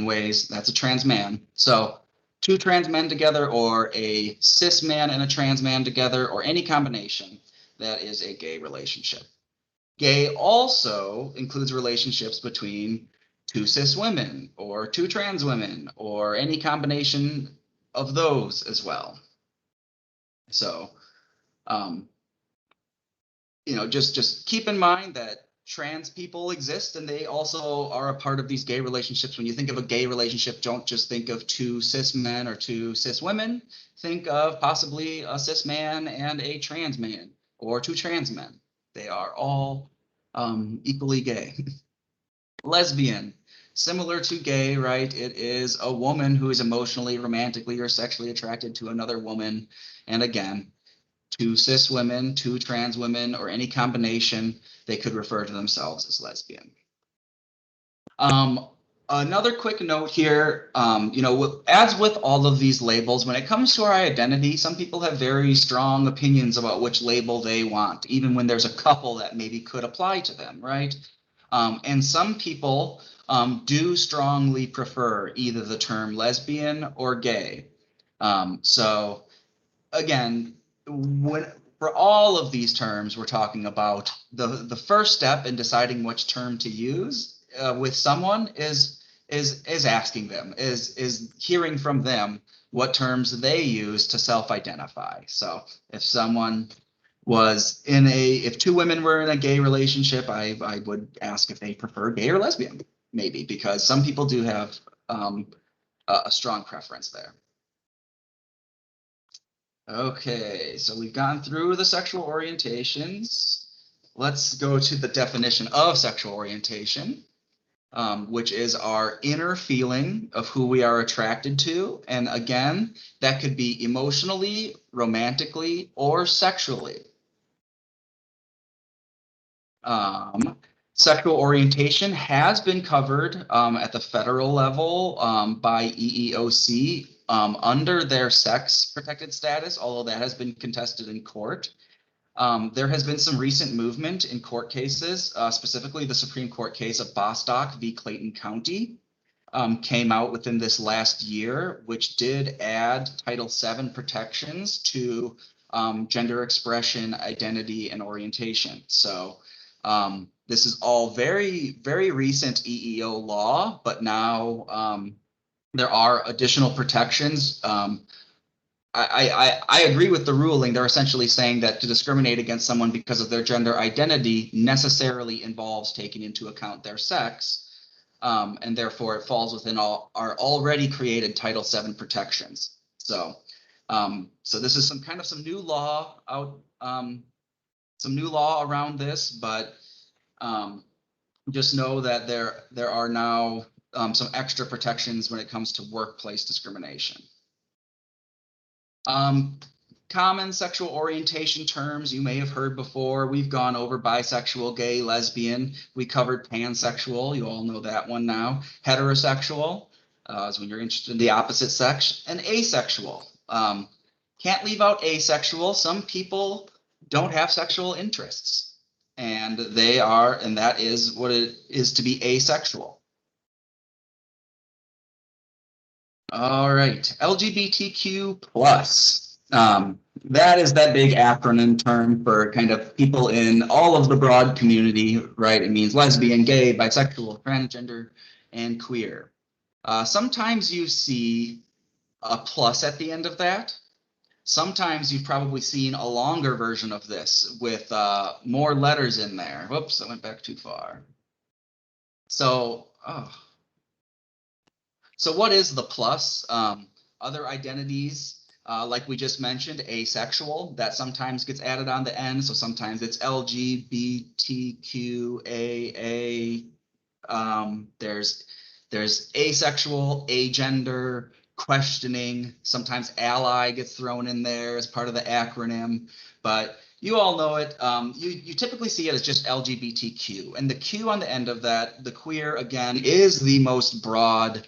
A: ways. That's a trans man. So two trans men together, or a cis man and a trans man together, or any combination, that is a gay relationship. Gay also includes relationships between two cis women or two trans women, or any combination of those as well. So, just keep in mind that trans people exist, and they also are a part of these gay relationships. When you think of a gay relationship, don't just think of two cis men or two cis women. Think of possibly a cis man and a trans man, or two trans men. They are all equally gay. Lesbian, similar to gay, right? It is a woman who is emotionally, romantically, or sexually attracted to another woman. And again, two cis women, two trans women, or any combination, they could refer to themselves as lesbian. Another quick note here, as with all of these labels, when it comes to our identity, some people have very strong opinions about which label they want, even when there's a couple that maybe could apply to them, right? And some people do strongly prefer either the term lesbian or gay. So again, for all of these terms, we're talking about the first step in deciding which term to use with someone is asking them, is hearing from them what terms they use to self-identify. So if someone was if two women were in a gay relationship, I would ask if they prefer gay or lesbian, maybe, because some people do have a strong preference there. Okay, so we've gone through the sexual orientations. Let's go to the definition of sexual orientation, which is our inner feeling of who we are attracted to. And again, that could be emotionally, romantically, or sexually. Sexual orientation has been covered at the federal level by EEOC under their sex protected status, although that has been contested in court. There has been some recent movement in court cases, specifically the Supreme Court case of Bostock v. Clayton County came out within this last year, which did add Title VII protections to gender expression, identity, and orientation. So this is all very, very recent EEO law, but now there are additional protections. I agree with the ruling. They're essentially saying that to discriminate against someone because of their gender identity necessarily involves taking into account their sex, and therefore it falls within our already created Title VII protections. So, so this is some new law out, some new law around this, but just know that there are now some extra protections when it comes to workplace discrimination. Common sexual orientation terms you may have heard before. We've gone over bisexual, gay, lesbian. We covered pansexual. You all know that one now. Heterosexual is when you're interested in the opposite sex, and asexual. Can't leave out asexual. Some people don't have sexual interests, and that is what it is to be asexual. All right, LGBTQ plus. That is that big acronym term for kind of people in all of the broad community, right? It means lesbian, gay, bisexual, transgender, and queer. Sometimes you see a plus at the end of that. Sometimes you've probably seen a longer version of this with more letters in there. Whoops, I went back too far. So what is the plus? Other identities, like we just mentioned, asexual, that sometimes gets added on the end. So sometimes it's LGBTQAA. There's asexual, agender, questioning. Sometimes ally gets thrown in there as part of the acronym. But you all know it. You typically see it as just LGBTQ, and the Q on the end of that, the queer, again, is the most broad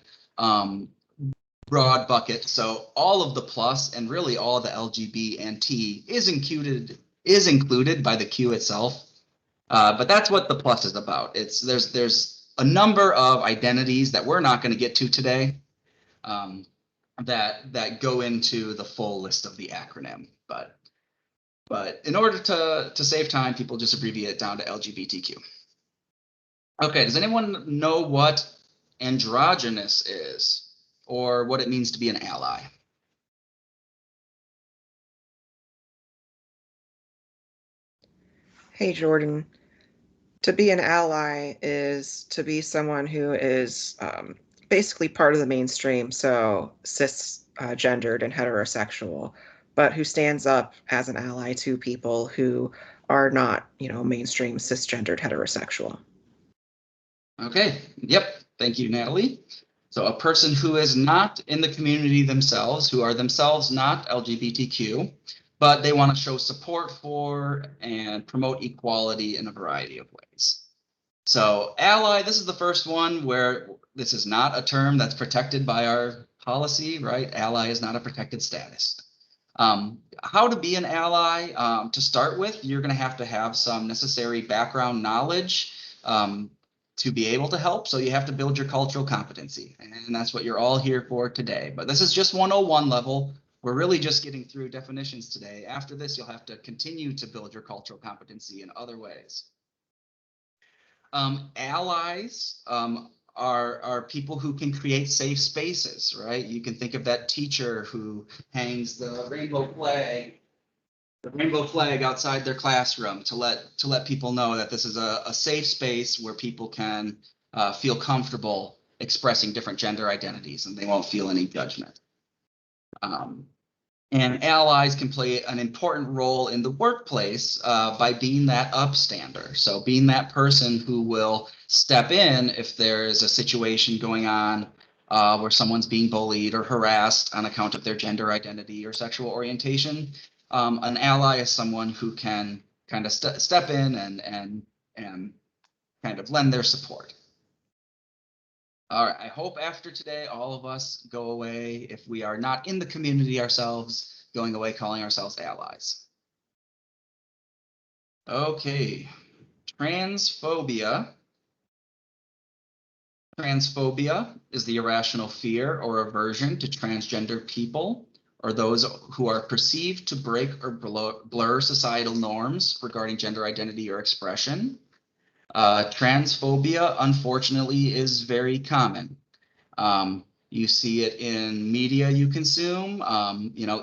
A: bucket. So all of the plus and really all the LGB and T is included by the Q itself. But that's what the plus is about. There's a number of identities that we're not going to get to today that go into the full list of the acronym. But in order to save time, people just abbreviate it down to LGBTQ. Okay, does anyone know what androgynous is or what it means to be an ally?
G: Hey, Jordan. To be an ally is to be someone who is basically part of the mainstream, so cisgendered and heterosexual, but who stands up as an ally to people who are not, mainstream cisgendered heterosexual.
A: Okay, yep, thank you, Natalie. So a person who is not in the community themselves, who are themselves not LGBTQ, but they want to show support for and promote equality in a variety of ways. So ally, this is the first one where this is not a term that's protected by our policy, right? Ally is not a protected status. How to be an ally, to start with, you're going to have some necessary background knowledge to be able to help. So you have to build your cultural competency, and that's what you're all here for today. But this is just 101 level. We're really just getting through definitions today. After this, you'll have to continue to build your cultural competency in other ways. Allies are people who can create safe spaces, right? You can think of that teacher who hangs the rainbow flag outside their classroom to let people know that this is a safe space where people can feel comfortable expressing different gender identities and they won't feel any judgment. And allies can play an important role in the workplace by being that upstander. So being that person who will step in if there is a situation going on where someone's being bullied or harassed on account of their gender identity or sexual orientation. An ally is someone who can kind of step in and kind of lend their support. All right, I hope after today, all of us go away, if we are not in the community ourselves, going away calling ourselves allies. Okay, transphobia. Transphobia is the irrational fear or aversion to transgender people or those who are perceived to break or blur societal norms regarding gender identity or expression. Transphobia, unfortunately, is very common. You see it in media you consume,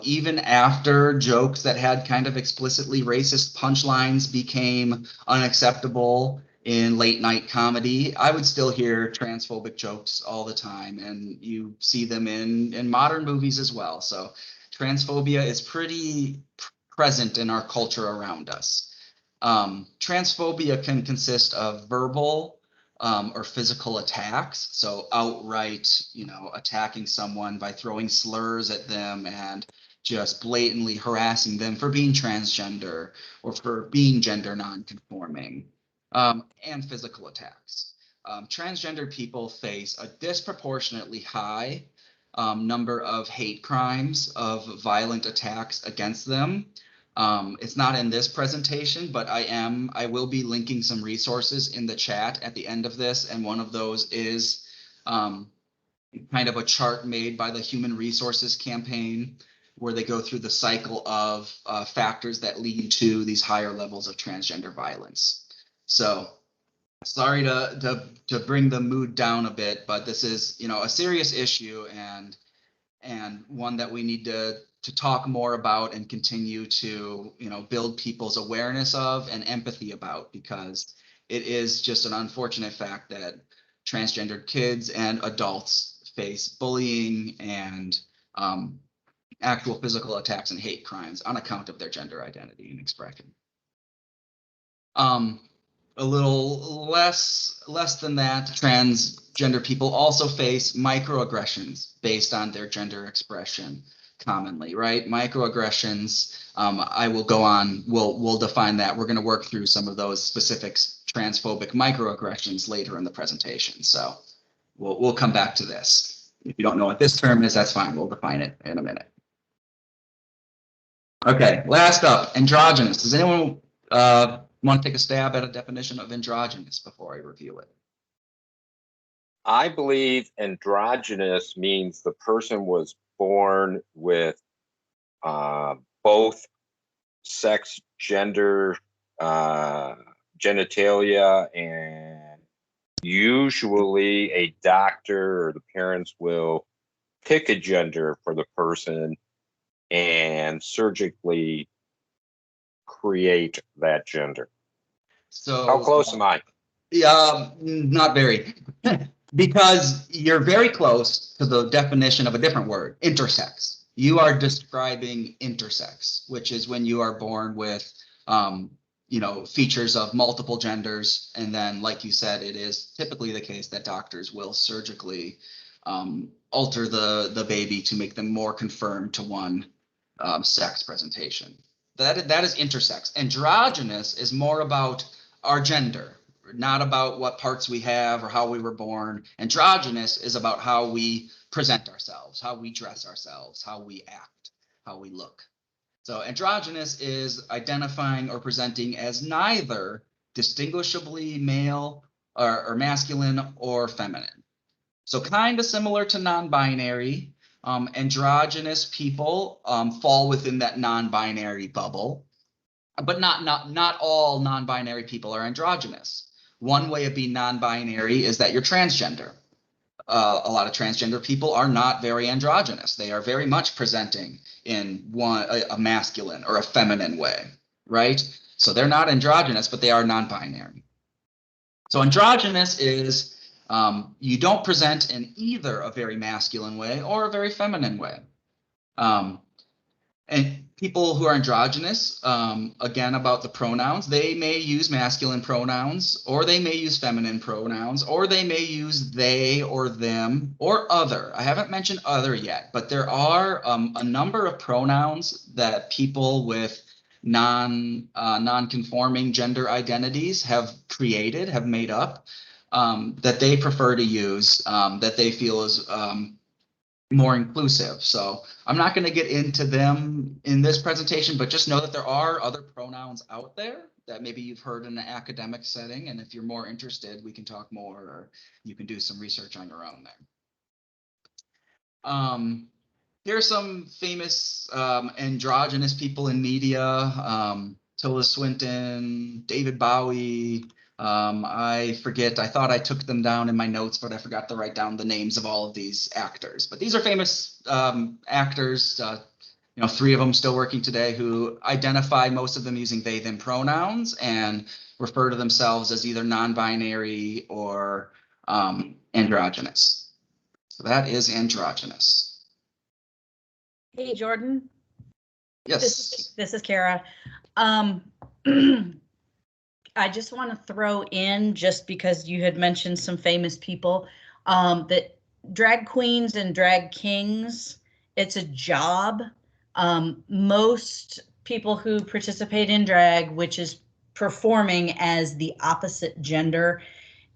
A: even after jokes that had kind of explicitly racist punchlines became unacceptable in late night comedy, I would still hear transphobic jokes all the time, and you see them in modern movies as well. So transphobia is pretty present in our culture around us. Transphobia can consist of verbal or physical attacks. So outright, attacking someone by throwing slurs at them and just blatantly harassing them for being transgender or for being gender nonconforming, and physical attacks. Transgender people face a disproportionately high number of hate crimes, of violent attacks against them. It's not in this presentation, but I will be linking some resources in the chat at the end of this. And one of those is kind of a chart made by the Human Resources Campaign, where they go through the cycle of factors that lead to these higher levels of transgender violence. So sorry to bring the mood down a bit, but this is, a serious issue and one that we need to talk more about and continue to, build people's awareness of and empathy about, because it is just an unfortunate fact that transgendered kids and adults face bullying and actual physical attacks and hate crimes on account of their gender identity and expression. A little less than that, transgender people also face microaggressions based on their gender expression, commonly, right? Microaggressions. I will go on. We'll define that. We're going to work through some of those specific transphobic microaggressions later in the presentation. So we'll come back to this. If you don't know what this term is, that's fine. We'll define it in a minute. Okay, last up, androgynous. Does anyone want to take a stab at a definition of androgynous before I review it?
C: I believe androgynous means the person was born with both sex, gender, genitalia, and usually a doctor or the parents will pick a gender for the person and surgically create that gender.
A: So
C: how close am I?
A: Yeah, not very. Because you're very close to the definition of a different word, intersex. You are describing intersex, which is when you are born with, features of multiple genders. And then, like you said, it is typically the case that doctors will surgically alter the baby to make them more conform to one sex presentation. That is intersex. Androgynous is more about our gender, not about what parts we have or how we were born. Androgynous is about how we present ourselves, how we dress ourselves, how we act, how we look. So androgynous is identifying or presenting as neither distinguishably male or masculine or feminine. So kind of similar to non-binary. Androgynous people fall within that non-binary bubble, but not all non-binary people are androgynous. One way of being non-binary is that you're transgender. A lot of transgender people are not very androgynous. They are very much presenting in a masculine or a feminine way, right? So they're not androgynous, but they are non-binary. So androgynous is you don't present in either a very masculine way or a very feminine way. And people who are androgynous, again, about the pronouns, they may use masculine pronouns, or they may use feminine pronouns, or they may use they or them or other. I haven't mentioned other yet, but there are a number of pronouns that people with non-conforming gender identities have created, have made up, that they prefer to use, that they feel is more inclusive. So I'm not going to get into them in this presentation, but just know that there are other pronouns out there that maybe you've heard in an academic setting. And if you're more interested, we can talk more, or you can do some research on your own there. Here's some famous androgynous people in media. Tilda Swinton, David Bowie. I forget, I thought I took them down in my notes, but I forgot to write down the names of all of these actors. But these are famous actors, 3 of them still working today, who identify, most of them using they, them pronouns, and refer to themselves as either non-binary or androgynous. So that is androgynous.
B: Hey, Jordan.
A: Yes.
B: This is Kara. I just want to throw in, just because you had mentioned some famous people, that drag queens and drag kings, it's a job. Most people who participate in drag, which is performing as the opposite gender,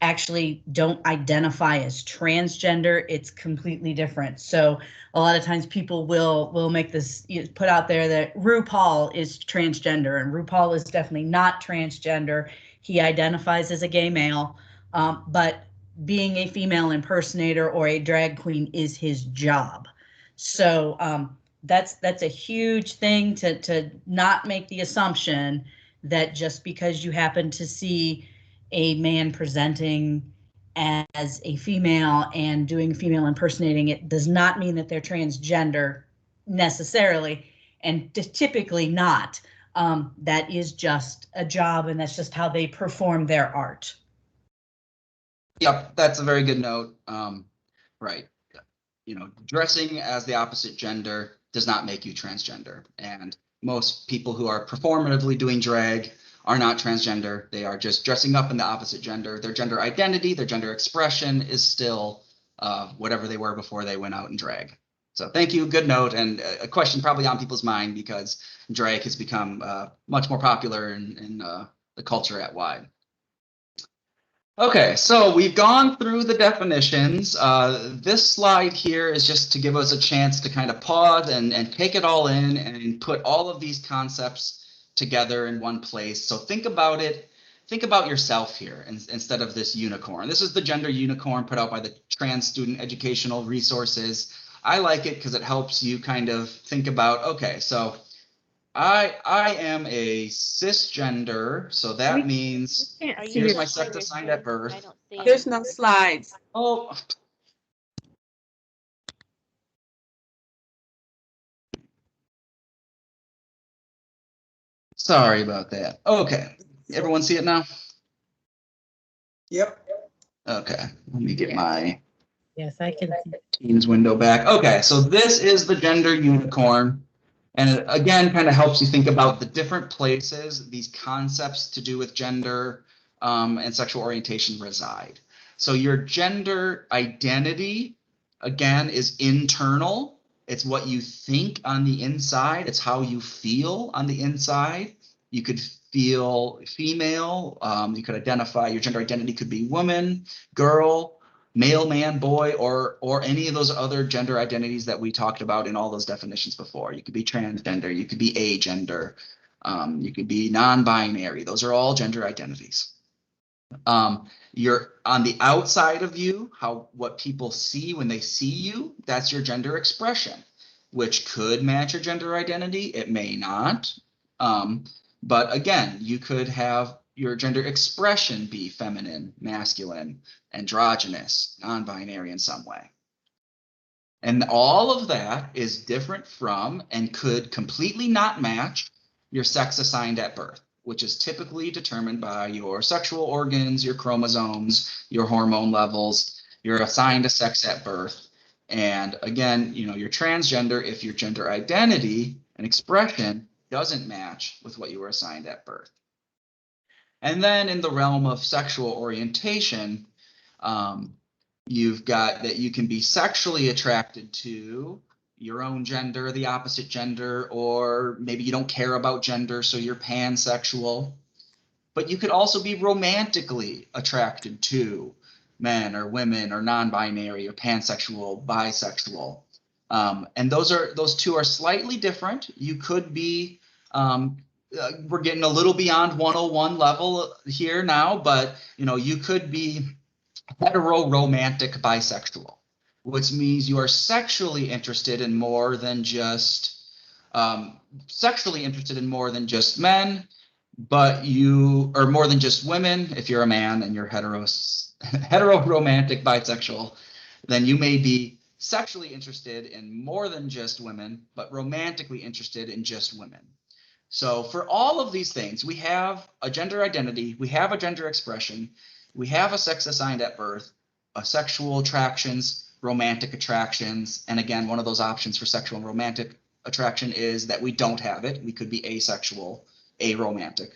B: actually don't identify as transgender. It's completely different. So a lot of times people will make this, put out there that RuPaul is transgender, and RuPaul is definitely not transgender. He identifies as a gay male, but being a female impersonator or a drag queen is his job. So that's a huge thing to not make the assumption that just because you happen to see a man presenting as a female and doing female impersonating, it does not mean that they're transgender necessarily, and typically not. That is just a job, and that's just how they perform their art.
A: Yep, that's a very good note. Right. Dressing as the opposite gender does not make you transgender. And most people who are performatively doing drag are not transgender. They are just dressing up in the opposite gender. Their gender identity, their gender expression is still whatever they were before they went out and drag. So thank you, good note, and a question probably on people's mind because drag has become much more popular in the culture at wide. Okay, so we've gone through the definitions. This slide here is just to give us a chance to kind of pause and take it all in and put all of these concepts together in one place. So think about it. Think about yourself here instead of this unicorn. This is the gender unicorn put out by the Trans Student Educational Resources. I like it because it helps you kind of think about, okay, so I am a cisgender, so that means here's my sex assigned at birth.
H: There's no slides.
A: Oh. Sorry about that. Okay, everyone see it now?
H: Yep.
A: Okay, let me get my
E: Yes, I can see.
A: Teams window back. Okay, so this is the gender unicorn. And it, again, kind of helps you think about the different places these concepts to do with gender and sexual orientation reside. So your gender identity, again, is internal. It's what you think on the inside. It's how you feel on the inside. You could feel female. You could identify your gender identity could be woman, girl, male, man, boy, or any of those other gender identities that we talked about in all those definitions before. You could be transgender, you could be agender, you could be non-binary. Those are all gender identities. You're on the outside of you, what people see when they see you, that's your gender expression, which could match your gender identity. It may not. But again, you could have your gender expression be feminine, masculine, androgynous, non-binary in some way. And all of that is different from and could completely not match your sex assigned at birth, which is typically determined by your sexual organs, your chromosomes, your hormone levels. You're assigned a sex at birth. And again, you're transgender if your gender identity and expression doesn't match with what you were assigned at birth. And then in the realm of sexual orientation, you've got that you can be sexually attracted to your own gender, the opposite gender, or maybe you don't care about gender, so you're pansexual. But you could also be romantically attracted to men or women or non-binary or pansexual, bisexual. And those two are slightly different. You could be we're getting a little beyond 101 level here now, but you could be hetero romantic bisexual, which means you are sexually interested in more than just men, but you are more than just women. If you're a man and you're hetero romantic bisexual, then you may be sexually interested in more than just women, but romantically interested in just women. So for all of these things, we have a gender identity, we have a gender expression, we have a sex assigned at birth, a sexual attractions, romantic attractions. And again, one of those options for sexual and romantic attraction is that we don't have it. We could be asexual, aromantic.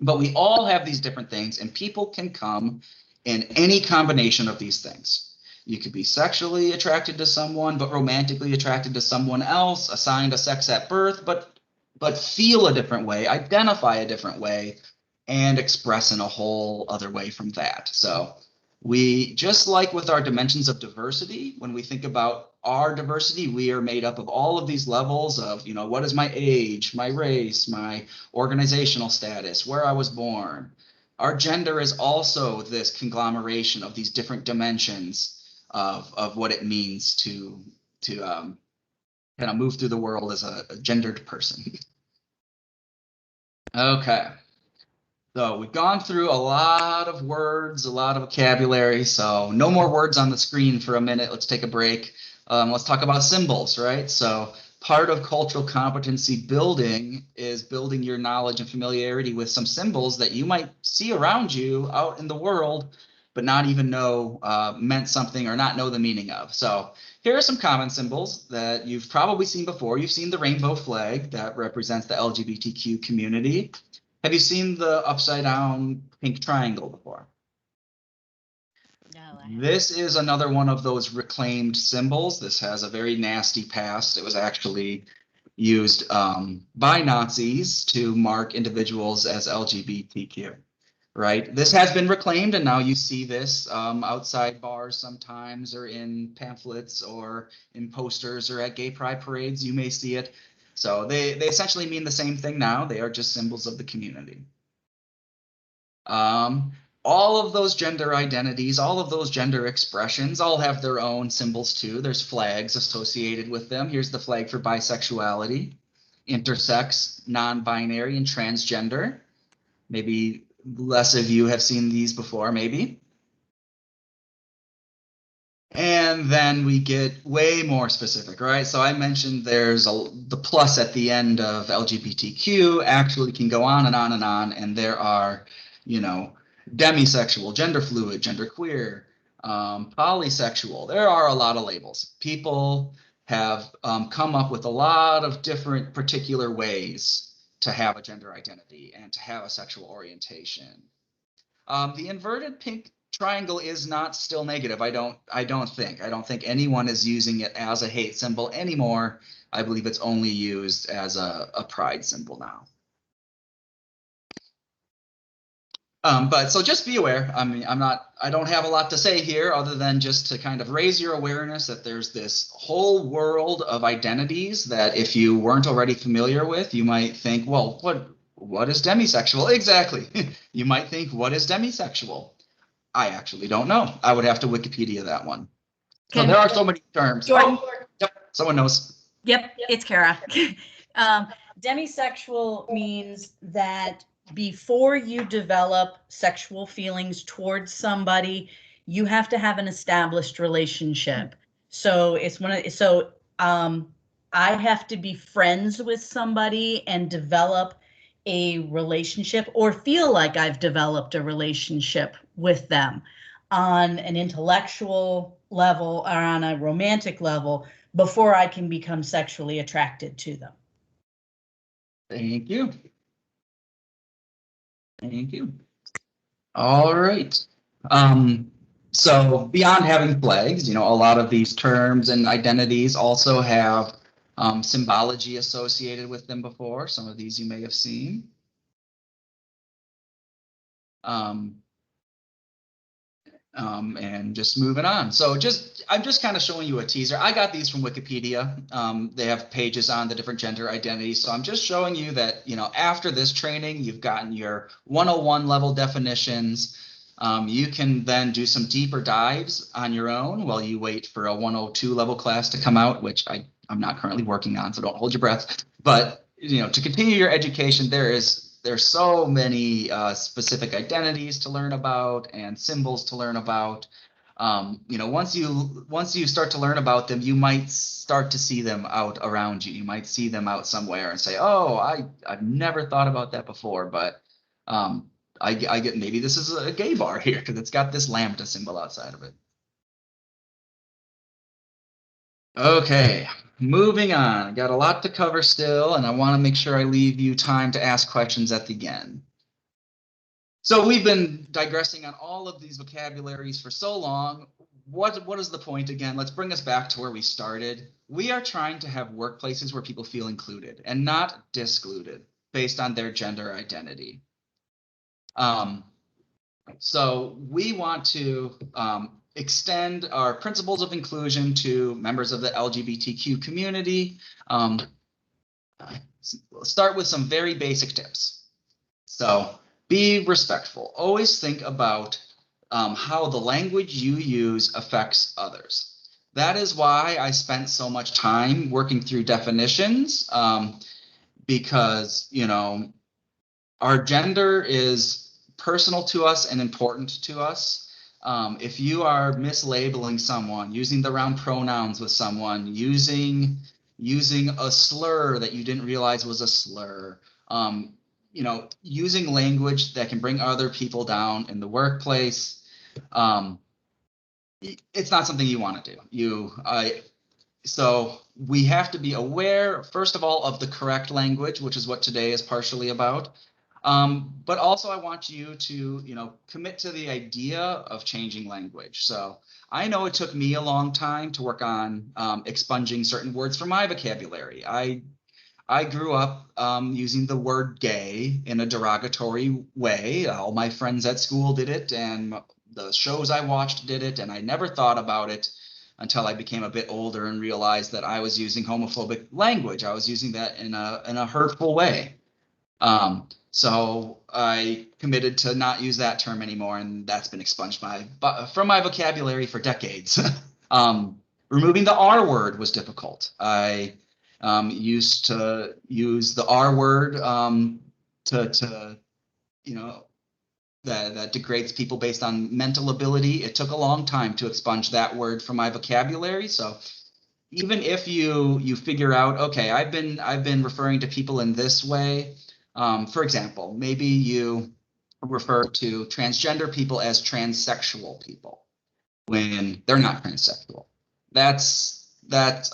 A: But we all have these different things, and people can come in any combination of these things. You could be sexually attracted to someone, but romantically attracted to someone else, assigned a sex at birth, but feel a different way, identify a different way, and express in a whole other way from that. So we, just like with our dimensions of diversity, when we think about our diversity, we are made up of all of these levels of, what is my age, my race, my organizational status, where I was born. Our gender is also this conglomeration of these different dimensions of what it means to kind of move through the world as a gendered person. Okay. So we've gone through a lot of words, a lot of vocabulary. So no more words on the screen for a minute. Let's take a break. Let's talk about symbols, right? So part of cultural competency building is building your knowledge and familiarity with some symbols that you might see around you out in the world, but not even know meant something or not know the meaning of. So here are some common symbols that you've probably seen before. You've seen the rainbow flag that represents the LGBTQ community. Have you seen the upside down pink triangle before?
B: No,
A: This is another one of those reclaimed symbols. This has a very nasty past. It was actually used by Nazis to mark individuals as LGBTQ, right? This has been reclaimed, and now you see this outside bars sometimes, or in pamphlets, or in posters, or at gay pride parades. You may see it. So they essentially mean the same thing now. They are just symbols of the community. All of those gender identities, all of those gender expressions all have their own symbols too. There's flags associated with them. Here's the flag for bisexuality, intersex, non-binary, and transgender. Maybe less of you have seen these before, maybe. And then we get way more specific, right? So I mentioned there's the plus at the end of LGBTQ actually can go on and on and on. And there are, you know, demisexual, gender fluid, gender queer, polysexual. There are a lot of labels. People have come up with a lot of different particular ways to have a gender identity and to have a sexual orientation. The inverted pink triangle is not still negative. I don't think anyone is using it as a hate symbol anymore. I believe it's only used as a pride symbol now. But so just be aware. I mean, I don't have a lot to say here other than just to kind of raise your awareness that there's this whole world of identities that if you weren't already familiar with, you might think, well, what is demisexual? Exactly. You might think, what is demisexual? I actually don't know. I would have to Wikipedia that one. So there are so many terms.
B: Jordan.
A: Oh, yep, someone knows.
B: Yep, it's Kara. Demisexual means that before you develop sexual feelings towards somebody, you have to have an established relationship. So it's I have to be friends with somebody and develop a relationship or feel like I've developed a relationship with them on an intellectual level or on a romantic level before I can become sexually attracted to them.
A: Thank you. Thank you. All right. So beyond having flags, you know, a lot of these terms and identities also have symbology associated with them before. Some of these you may have seen. And just moving on. So I'm just kind of showing you a teaser. I got these from Wikipedia. They have pages on the different gender identities. So I'm just showing you that, you know, after this training, you've gotten your 101 level definitions. You can then do some deeper dives on your own while you wait for a 102 level class to come out, which I'm not currently working on, so don't hold your breath. But, you know, to continue your education, there's so many specific identities to learn about and symbols to learn about. You know, once you start to learn about them, you might start to see them out around you. You might see them out somewhere and say, oh, I've never thought about that before, but I get maybe this is a gay bar here because it's got this lambda symbol outside of it. Okay, moving on. Got a lot to cover still, and I want to make sure I leave you time to ask questions at the end. So we've been digressing on all of these vocabularies for so long. What is the point again? Let's bring us back to where we started. We are trying to have workplaces where people feel included and not discluded based on their gender identity. So we want to extend our principles of inclusion to members of the LGBTQ community. Start with some very basic tips. So be respectful. Always think about how the language you use affects others. That is why I spent so much time working through definitions, because, you know, our gender is personal to us and important to us. If you are mislabeling someone, using the wrong pronouns with someone, using a slur that you didn't realize was a slur, you know, using language that can bring other people down in the workplace, it's not something you want to do. So we have to be aware, first of all, of the correct language, which is what today is partially about. But also I want you to, commit to the idea of changing language. So I know it took me a long time to work on expunging certain words from my vocabulary. I grew up using the word gay in a derogatory way. All my friends at school did it, and the shows I watched did it, and I never thought about it until I became a bit older and realized that I was using homophobic language. I was using that in a hurtful way. So I committed to not use that term anymore, and that's been expunged from my vocabulary for decades. Removing the R word was difficult. I used to use the R word to that degrades people based on mental ability. It took a long time to expunge that word from my vocabulary. So even if you figure out, okay, I've been referring to people in this way. For example, maybe you refer to transgender people as transsexual people when they're not transsexual. That's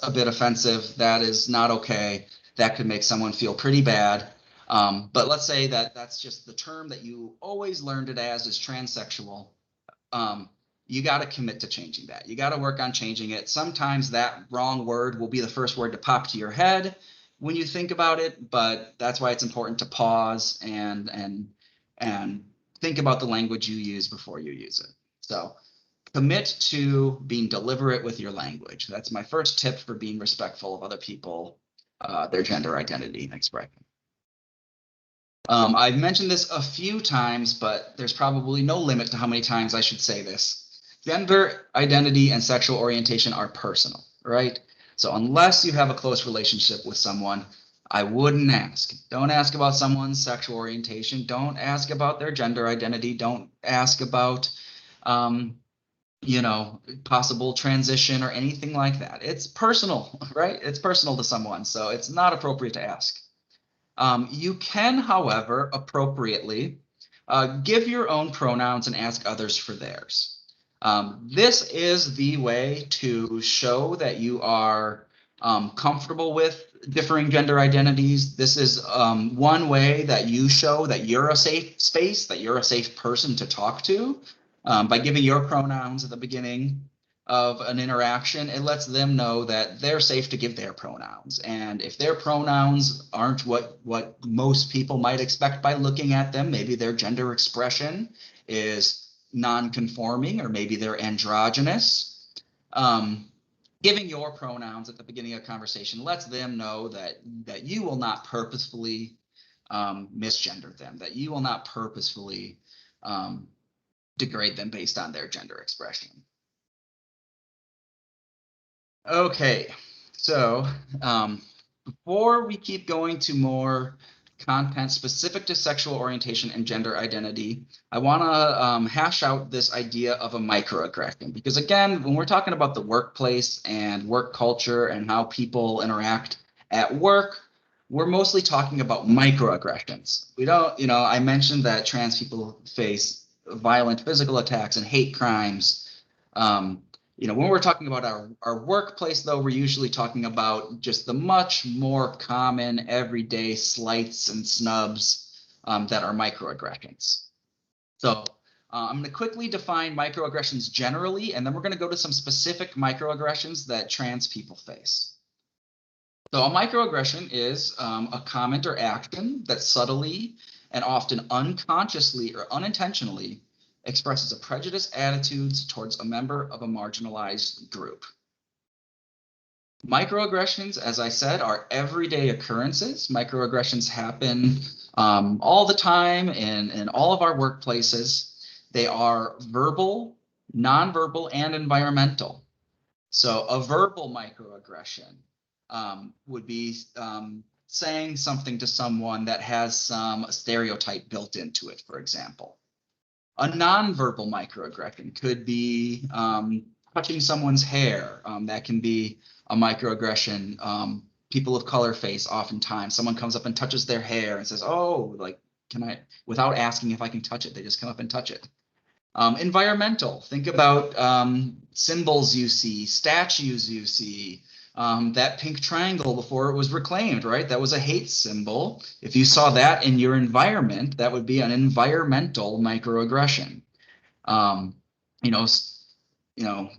A: a bit offensive. That is not okay. That could make someone feel pretty bad. But let's say that that's just the term that you always learned it as is transsexual. You got to commit to changing that. You got to work on changing it. Sometimes that wrong word will be the first word to pop to your head when you think about it, but that's why it's important to pause and think about the language you use before you use it. So commit to being deliberate with your language. That's my first tip for being respectful of other people, their gender identity and expression. I've mentioned this a few times, but there's probably no limit to how many times I should say this. Gender identity and sexual orientation are personal, right? So unless you have a close relationship with someone, I wouldn't ask. Don't ask about someone's sexual orientation. Don't ask about their gender identity. Don't ask about, possible transition or anything like that. It's personal, right? It's personal to someone, so it's not appropriate to ask. You can, however, appropriately give your own pronouns and ask others for theirs. This is the way to show that you are comfortable with differing gender identities. This is one way that you show that you're a safe space, that you're a safe person to talk to. By giving your pronouns at the beginning of an interaction, it lets them know that they're safe to give their pronouns. And if their pronouns aren't what most people might expect by looking at them, maybe their gender expression is non-conforming, or maybe they're androgynous. Giving your pronouns at the beginning of a conversation lets them know that you will not purposefully misgender them, that you will not purposefully degrade them based on their gender expression. Okay, so before we keep going to more content specific to sexual orientation and gender identity, I want to hash out this idea of a microaggression, because again, when we're talking about the workplace and work culture and how people interact at work, we're mostly talking about microaggressions. We don't, I mentioned that trans people face violent physical attacks and hate crimes. When we're talking about our workplace, though, we're usually talking about just the much more common everyday slights and snubs that are microaggressions. So I'm going to quickly define microaggressions generally, and then we're going to go to some specific microaggressions that trans people face. So a microaggression is a comment or action that subtly and often unconsciously or unintentionally expresses a prejudiced attitudes towards a member of a marginalized group. Microaggressions, as I said, are everyday occurrences. Microaggressions happen all the time in all of our workplaces. They are verbal, nonverbal, and environmental. So a verbal microaggression would be saying something to someone that has some stereotype built into it, for example. A nonverbal microaggression could be touching someone's hair. That can be a microaggression. People of color face oftentimes. Someone comes up and touches their hair and says, "Oh, like, can I?" Without asking if I can touch it, they just come up and touch it. Environmental. Think about symbols you see, statues you see, That pink triangle before it was reclaimed, right? That was a hate symbol. If you saw that in your environment, that would be an environmental microaggression. You know,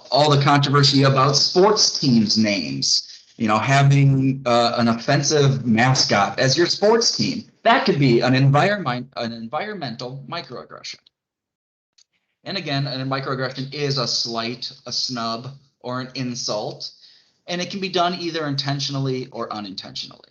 A: all the controversy about sports teams' names. You know, having an offensive mascot as your sports team, that could be an environmental microaggression. And again, a microaggression is a slight, a snub, or an insult, and it can be done either intentionally or unintentionally.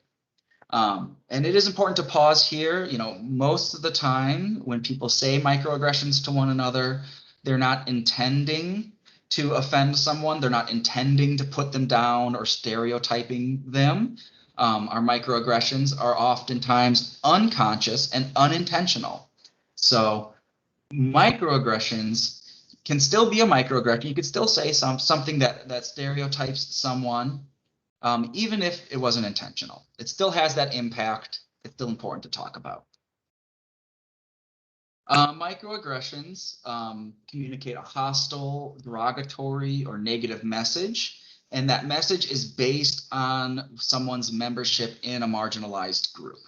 A: And it is important to pause here. You know, most of the time when people say microaggressions to one another, they're not intending to offend someone. They're not intending to put them down or stereotyping them. Our microaggressions are oftentimes unconscious and unintentional. So microaggressions can still be a microaggression. You could still say something that stereotypes someone, even if it wasn't intentional. It still has that impact. It's still important to talk about. Microaggressions communicate a hostile, derogatory, or negative message, and that message is based on someone's membership in a marginalized group.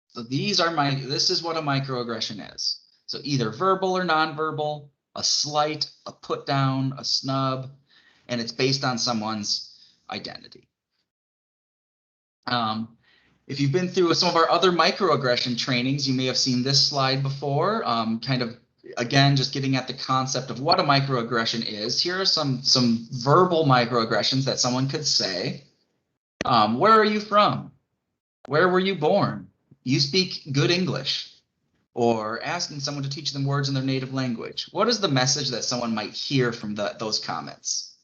A: So this is what a microaggression is. So either verbal or nonverbal, a slight, a put down, a snub, and it's based on someone's identity. If you've been through some of our other microaggression trainings, you may have seen this slide before, kind of, again, just getting at the concept of what a microaggression is. Here are some verbal microaggressions that someone could say. Where are you from? Where were you born? You speak good English. Or asking someone to teach them words in their native language. What is the message that someone might hear from those comments?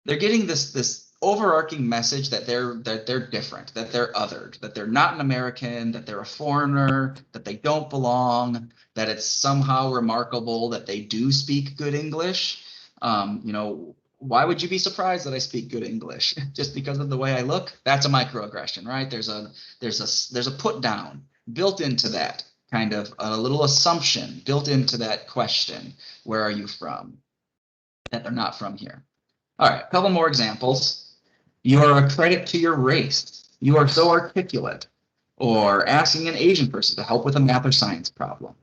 A: They're getting this overarching message that they're different, that they're othered, that they're not an American, that they're a foreigner, that they don't belong, that it's somehow remarkable that they do speak good English. You know, why would you be surprised that I speak good English? Just because of the way I look? That's a microaggression, right? There's a put down built into that. Kind of a little assumption built into that question. Where are you from? That they're not from here. All right, a couple more examples. You are a credit to your race. You are so articulate. Or asking an Asian person to help with a math or science problem.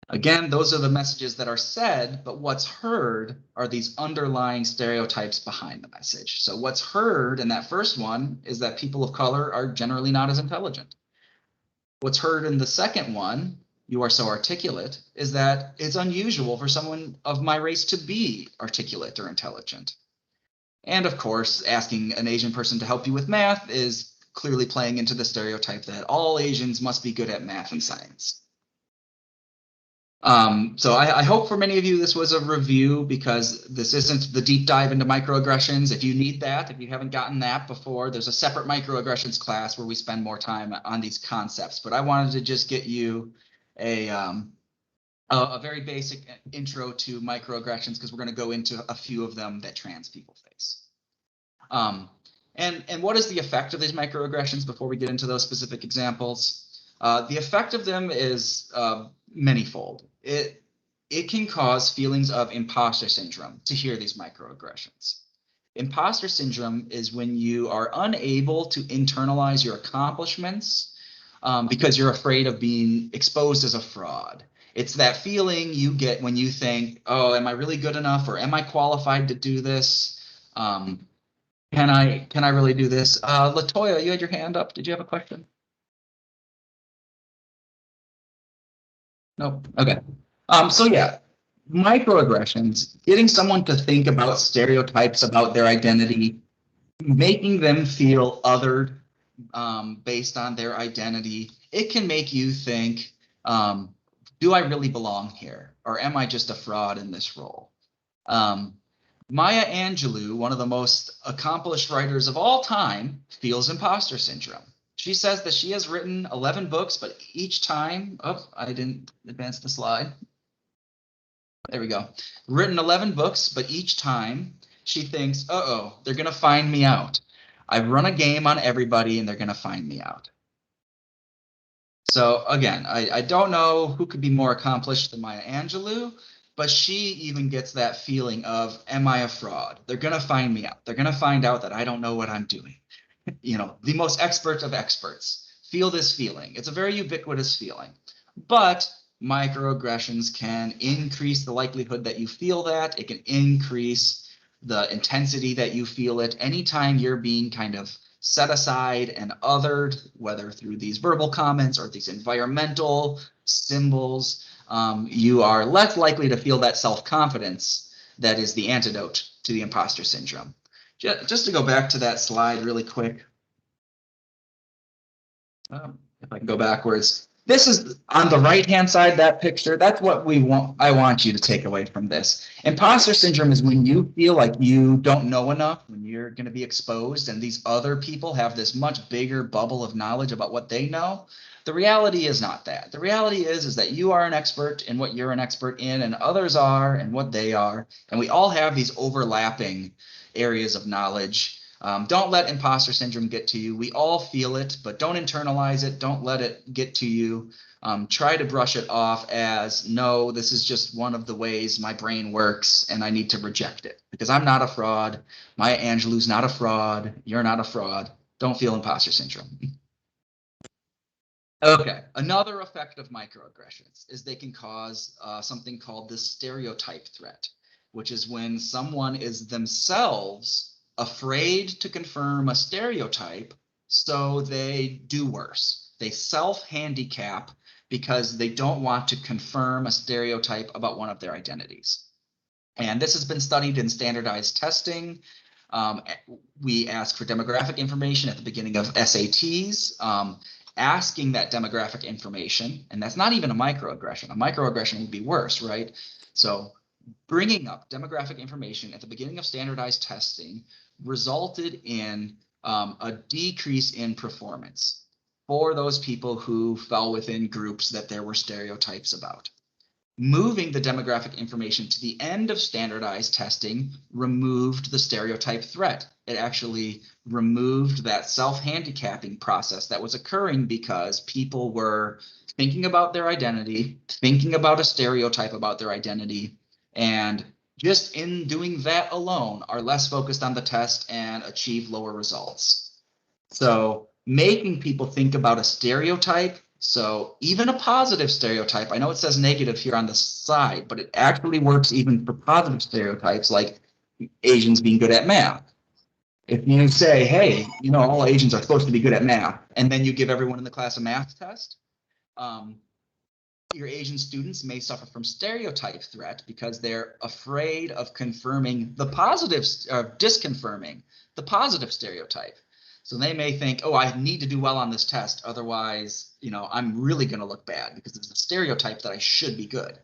A: Again, those are the messages that are said, but what's heard are these underlying stereotypes behind the message. So what's heard in that first one is that people of color are generally not as intelligent. What's heard in the second one, you are so articulate, is that it's unusual for someone of my race to be articulate or intelligent. And of course, asking an Asian person to help you with math is clearly playing into the stereotype that all Asians must be good at math and science. So I hope for many of you this was a review, because this isn't the deep dive into microaggressions. If you need that, if you haven't gotten that before, there's a separate microaggressions class where we spend more time on these concepts. But I wanted to just get you a very basic intro to microaggressions, because we're going to go into a few of them that trans people face. And what is the effect of these microaggressions before we get into those specific examples? The effect of them is manyfold. It can cause feelings of imposter syndrome to hear these microaggressions. Imposter syndrome is when you are unable to internalize your accomplishments because you're afraid of being exposed as a fraud. It's that feeling you get when you think, oh, am I really good enough, or am I qualified to do this? Can I really do this? Latoya, you had your hand up. Did you have a question? Nope. Okay. So yeah, microaggressions, getting someone to think about stereotypes about their identity, making them feel othered based on their identity. It can make you think, do I really belong here? Or am I just a fraud in this role? Maya Angelou, one of the most accomplished writers of all time, feels imposter syndrome. She says that she has written 11 books, but each time, oh, I didn't advance the slide. There we go. Written 11 books, but each time she thinks, uh-oh, they're going to find me out. I've run a game on everybody and they're going to find me out. So again, I don't know who could be more accomplished than Maya Angelou, But she even gets that feeling of, am I a fraud? They're going to find me out. They're going to find out that I don't know what I'm doing. The most expert of experts feel this feeling. It's a very ubiquitous feeling. But microaggressions can increase the likelihood that you feel that. It can increase the intensity that you feel it anytime you're being kind of set aside and othered, whether through these verbal comments or these environmental symbols. You are less likely to feel that self-confidence that is the antidote to the imposter syndrome. Just to go back to that slide really quick. If I can go backwards. This is on the right-hand side, that picture. That's what I want you to take away from this. Imposter syndrome is when you feel like you don't know enough, when you're going to be exposed, and these other people have this much bigger bubble of knowledge about what they know. The reality is not that. The reality is that you are an expert in what you're an expert in, and others are in what they are. And we all have these overlapping areas of knowledge. Don't let imposter syndrome get to you. We all feel it, but don't internalize it. Don't let it get to you. Try to brush it off as, no, this is just one of the ways my brain works and I need to reject it because I'm not a fraud. Maya Angelou's not a fraud. You're not a fraud. Don't feel imposter syndrome. Okay, another effect of microaggressions is they can cause something called the stereotype threat, which is when someone is themselves afraid to confirm a stereotype, so they do worse. They self-handicap because they don't want to confirm a stereotype about one of their identities. And this has been studied in standardized testing. We ask for demographic information at the beginning of SATs. Asking that demographic information, and that's not even a microaggression. A microaggression would be worse, right? So bringing up demographic information at the beginning of standardized testing resulted in a decrease in performance for those people who fell within groups that there were stereotypes about. Moving the demographic information to the end of standardized testing removed the stereotype threat. It actually removed that self-handicapping process that was occurring because people were thinking about their identity, thinking about a stereotype about their identity, and just in doing that alone are less focused on the test and achieve lower results. So making people think about a stereotype, so even a positive stereotype, I know it says negative here on the side, but it actually works even for positive stereotypes like Asians being good at math. If you say, hey, all Asians are supposed to be good at math, and then you give everyone in the class a math test, your Asian students may suffer from stereotype threat because they're afraid of confirming the positive, disconfirming the positive stereotype. So they may think, oh, I need to do well on this test. Otherwise, I'm really going to look bad because it's a stereotype that I should be good.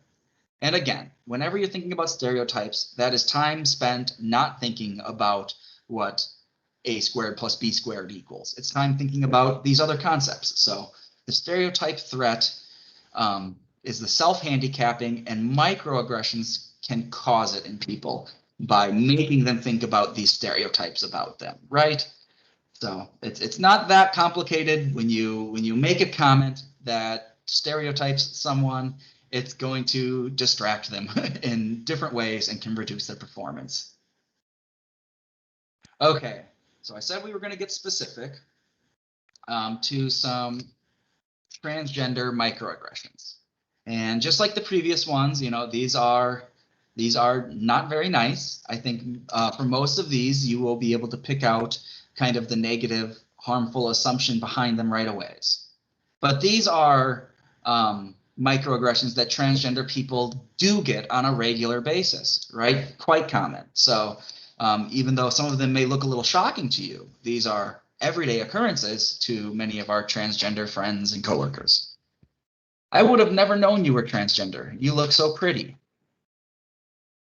A: And again, whenever you're thinking about stereotypes, that is time spent not thinking about what a squared plus b squared equals. It's time thinking about these other concepts. So the stereotype threat is the self-handicapping, and microaggressions can cause it in people by making them think about these stereotypes about them, right? So it's not that complicated. When you make a comment that stereotypes someone, it's going to distract them in different ways and can reduce their performance. Okay, so I said we were going to get specific to some transgender microaggressions. And just like the previous ones, these are not very nice. I think for most of these, you will be able to pick out kind of the negative, harmful assumption behind them right away. But these are microaggressions that transgender people do get on a regular basis, right? Quite common. So even though some of them may look a little shocking to you, these are everyday occurrences to many of our transgender friends and coworkers. I would have never known you were transgender. You look so pretty.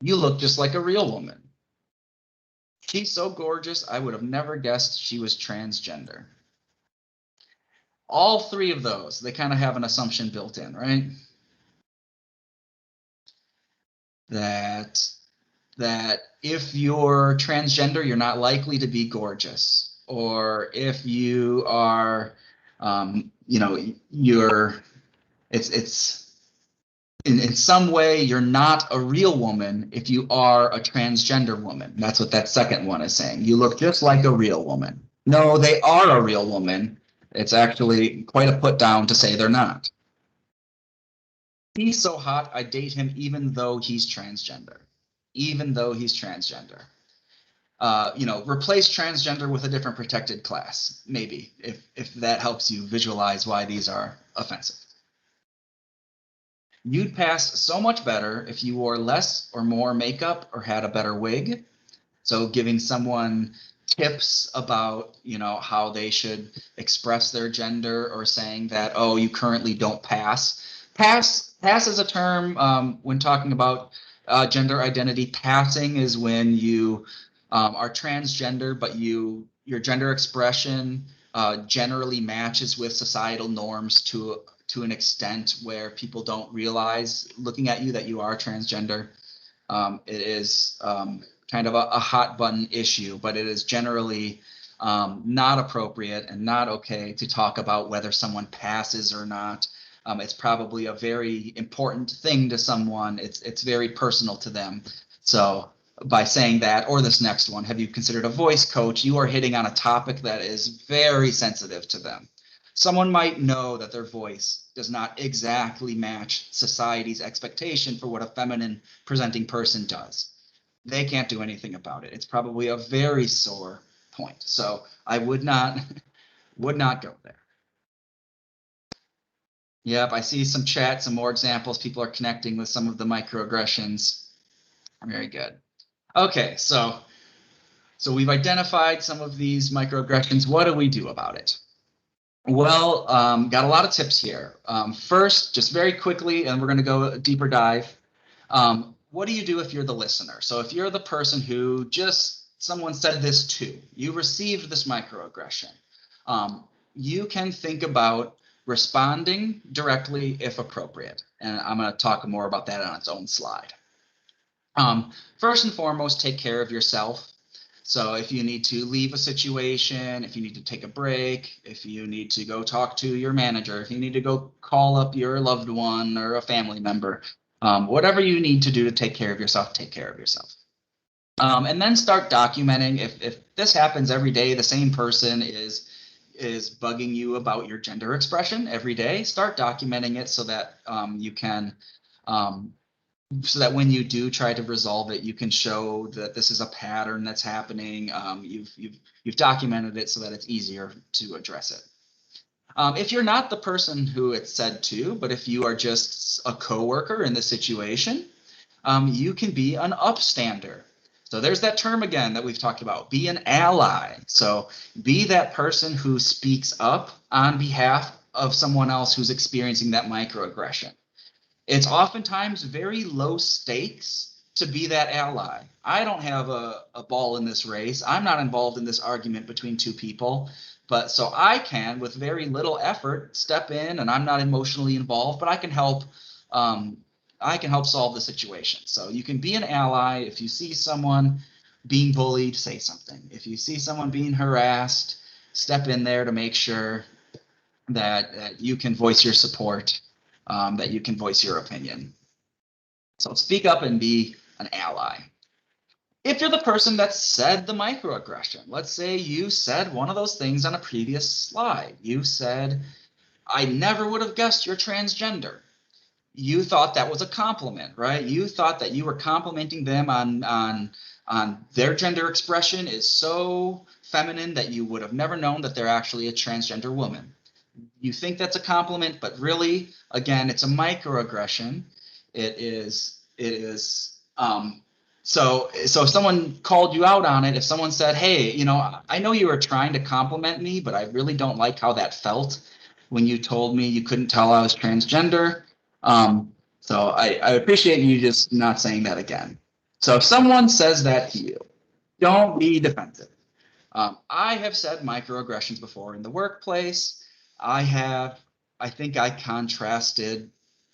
A: You look just like a real woman. She's so gorgeous, I would have never guessed she was transgender. All three of those, they kind of have an assumption built in, right? That if you're transgender, you're not likely to be gorgeous. Or if you are, in some way, you're not a real woman if you are a transgender woman. That's what that second one is saying. You look just like a real woman. No, they are a real woman. It's actually quite a put down to say they're not. He's so hot, I date him even though he's transgender. Even though he's transgender. Replace transgender with a different protected class, maybe, if that helps you visualize why these are offensive. You'd pass so much better if you wore less or more makeup or had a better wig. So giving someone tips about, how they should express their gender, or saying that, oh, you currently don't pass. Pass is a term when talking about gender identity. Passing is when you are transgender, but your gender expression generally matches with societal norms to an extent where people don't realize, looking at you, that you are transgender. It is kind of a hot button issue, but it is generally not appropriate and not okay to talk about whether someone passes or not. It's probably a very important thing to someone. It's very personal to them. So by saying that, or this next one, have you considered a voice coach? You are hitting on a topic that is very sensitive to them. Someone might know that their voice does not exactly match society's expectation for what a feminine presenting person does. They can't do anything about it. It's probably a very sore point. So I would not go there. Yep, I see some chat, some more examples. People are connecting with some of the microaggressions. Very good. Okay, so we've identified some of these microaggressions. What do we do about it? Well, got a lot of tips here. First, just very quickly, and we're going to go a deeper dive. What do you do if you're the listener? So if you're the person who someone said this to, you received this microaggression, you can think about responding directly if appropriate. And I'm going to talk more about that on its own slide. First and foremost, take care of yourself. So if you need to leave a situation, if you need to take a break, if you need to go talk to your manager, if you need to go call up your loved one or a family member, whatever you need to do to take care of yourself, take care of yourself. And then start documenting. If this happens every day, the same person is bugging you about your gender expression every day, start documenting it so that you can so that when you do try to resolve it, you can show that this is a pattern that's happening. You've documented it so that it's easier to address it. If you're not the person who it's said to, but if you are just a coworker in the situation, you can be an upstander. So there's that term again that we've talked about, be an ally. So be that person who speaks up on behalf of someone else who's experiencing that microaggression. It's oftentimes very low stakes to be that ally. I don't have a ball in this race. I'm not involved in this argument between two people, but so I can, with very little effort, step in, and I'm not emotionally involved, but I can help solve the situation. So you can be an ally. If you see someone being bullied, say something. If you see someone being harassed, step in there to make sure that you can voice your support. That you can voice your opinion. So speak up and be an ally. If you're the person that said the microaggression, let's say you said one of those things on a previous slide. You said, I never would have guessed you're transgender. You thought that was a compliment, right? You thought that you were complimenting them on their gender expression is so feminine that you would have never known that they're actually a transgender woman. You think that's a compliment, but really, again, it's a microaggression. So if someone called you out on it, if someone said, hey, I know you were trying to compliment me, but I really don't like how that felt when you told me you couldn't tell I was transgender. So I appreciate you just not saying that again. So if someone says that to you, don't be defensive. I have said microaggressions before in the workplace. I think I contrasted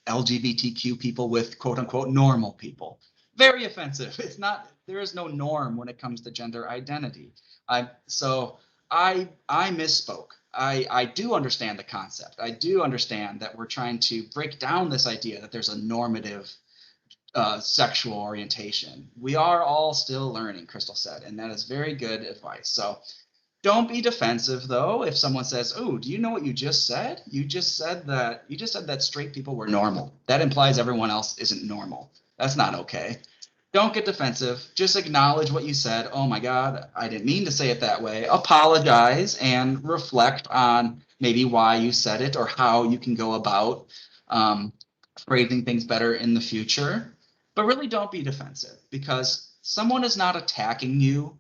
A: LGBTQ people with quote unquote normal people. Very offensive. There is no norm when it comes to gender identity. So I misspoke. I do understand the concept. I do understand that we're trying to break down this idea that there's a normative sexual orientation. We are all still learning, Crystal said, and that is very good advice. So don't be defensive though if someone says, "Oh, do you know what you just said? You just said that straight people were normal. That implies everyone else isn't normal." That's not okay. Don't get defensive. Just acknowledge what you said. "Oh my God, I didn't mean to say it that way." Apologize and reflect on maybe why you said it or how you can go about phrasing things better in the future. But really don't be defensive, because someone is not attacking you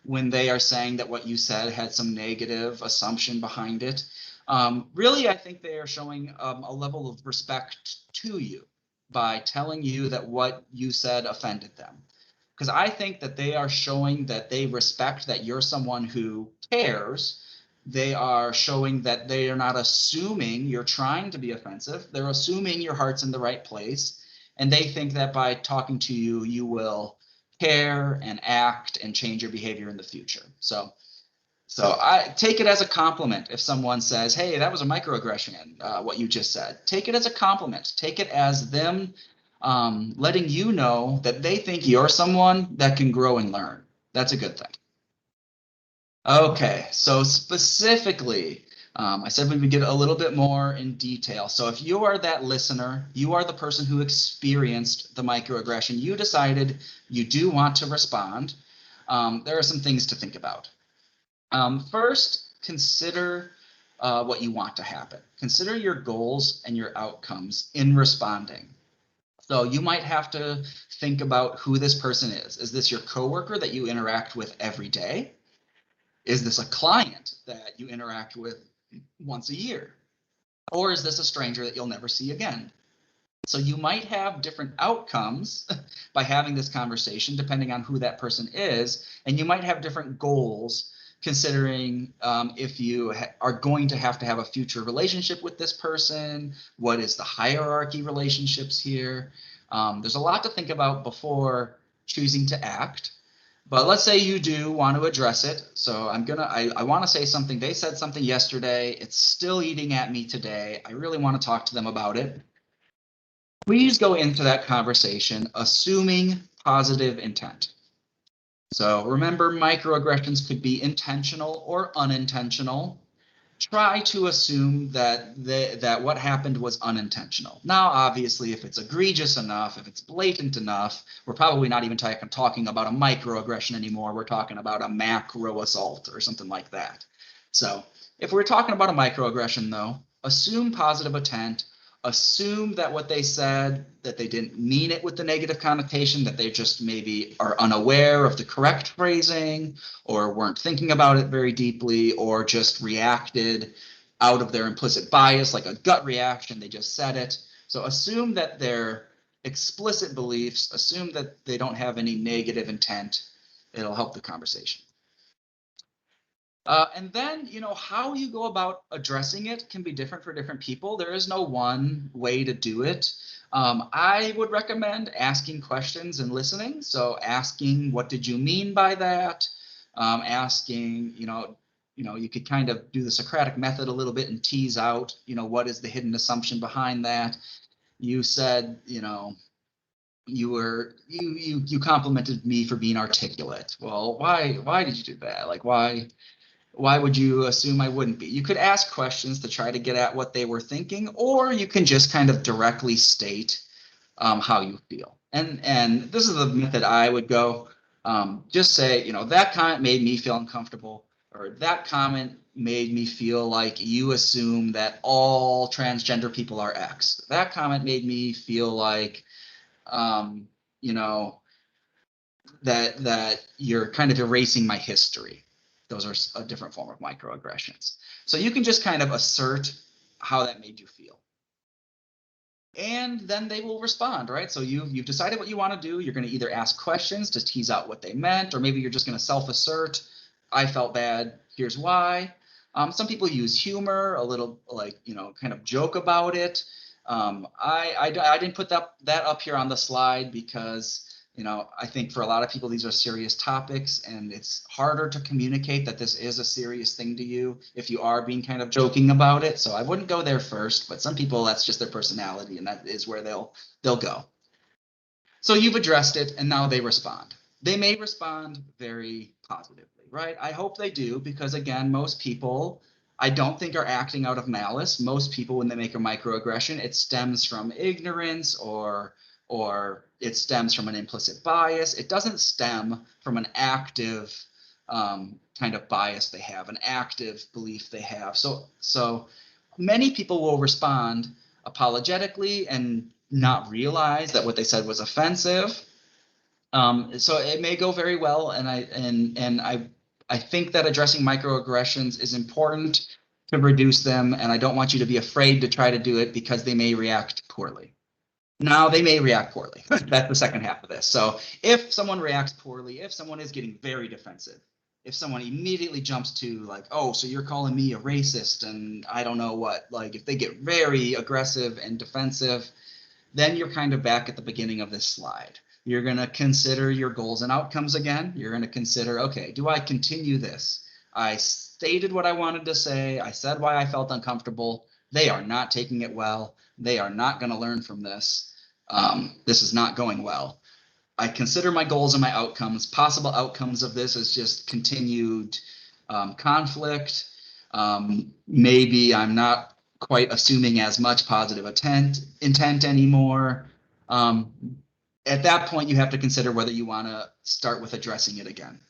A: when they are saying that what you said had some negative assumption behind it. Really, I think they are showing a level of respect to you by telling you that what you said offended them. Because I think that they are showing that they respect that you're someone who cares. They are showing that they are not assuming you're trying to be offensive. They're assuming your heart's in the right place. And they think that by talking to you, you will care and act and change your behavior in the future. So I take it as a compliment if someone says, "Hey, that was a microaggression, what you just said." Take it as a compliment. Take it as them letting you know that they think you're someone that can grow and learn. That's a good thing. Okay, so specifically, I said we would get a little bit more in detail. So if you are that listener, you are the person who experienced the microaggression, you decided you do want to respond, there are some things to think about. First, consider what you want to happen. Consider your goals and your outcomes in responding. So you might have to think about who this person is. Is this your coworker that you interact with every day? Is this a client that you interact with once a year? Or is this a stranger that you'll never see again? So you might have different outcomes by having this conversation, depending on who that person is, and you might have different goals considering if you are going to have a future relationship with this person. What is the hierarchy relationships here? There's a lot to think about before choosing to act. But let's say you do want to address it. So I want to say something. They said something yesterday. It's still eating at me today. I really want to talk to them about it. Please go into that conversation assuming positive intent. So remember, microaggressions could be intentional or unintentional. Try to assume that what happened was unintentional. Now, obviously, if it's egregious enough, if it's blatant enough, we're probably not even talking about a microaggression anymore. We're talking about a macro assault or something like that. So if we're talking about a microaggression, though, assume positive intent. Assume that what they said, that they didn't mean it with the negative connotation, that they just maybe are unaware of the correct phrasing or weren't thinking about it very deeply or just reacted out of their implicit bias, like a gut reaction. They just said it. So assume that their explicit beliefs, assume that they don't have any negative intent. It'll help the conversation. And then, how you go about addressing it can be different for different people. There is no one way to do it. I would recommend asking questions and listening. So asking, what did you mean by that? Asking, you could kind of do the Socratic method a little bit and tease out, what is the hidden assumption behind that? You said, you complimented me for being articulate. Well, why did you do that? Like, why would you assume I wouldn't be? You could ask questions to try to get at what they were thinking, or you can just kind of directly state how you feel. And this is the method I would go. Just say, that comment made me feel uncomfortable, or that comment made me feel like you assume that all transgender people are X. That comment made me feel like, that you're kind of erasing my history. Those are a different form of microaggressions. So you can just kind of assert how that made you feel. And then they will respond, right? So you've decided what you want to do. You're going to either ask questions to tease out what they meant, or maybe you're just going to self-assert. I felt bad. Here's why. Some people use humor, a little kind of joke about it. I didn't put that up here on the slide because You know, I think for a lot of people, these are serious topics, and it's harder to communicate that this is a serious thing to you if you are being kind of joking about it. So I wouldn't go there first, but some people, that's just their personality, and that is where they'll go. So you've addressed it, and now they respond. They may respond very positively, right? I hope they do, because again, most people, I don't think, are acting out of malice. Most people, when they make a microaggression, it stems from ignorance or it stems from an implicit bias. It doesn't stem from an active kind of bias they have, an active belief they have. So many people will respond apologetically and not realize that what they said was offensive. So it may go very well, and I think that addressing microaggressions is important to reduce them, and I don't want you to be afraid to try to do it because they may react poorly. Now, they may react poorly. That's the second half of this. So if someone reacts poorly, if someone is getting very defensive, if someone immediately jumps to like, oh, so you're calling me a racist and I don't know what, like if they get very aggressive and defensive, then you're kind of back at the beginning of this slide. You're going to consider your goals and outcomes again. You're going to consider, okay, do I continue this? I stated what I wanted to say. I said why I felt uncomfortable. They are not taking it well. They are not going to learn from this. This is not going well. I consider my goals and my outcomes. Possible outcomes of this is just continued conflict. Maybe I'm not quite assuming as much positive intent anymore. At that point, you have to consider whether you want to start with addressing it again.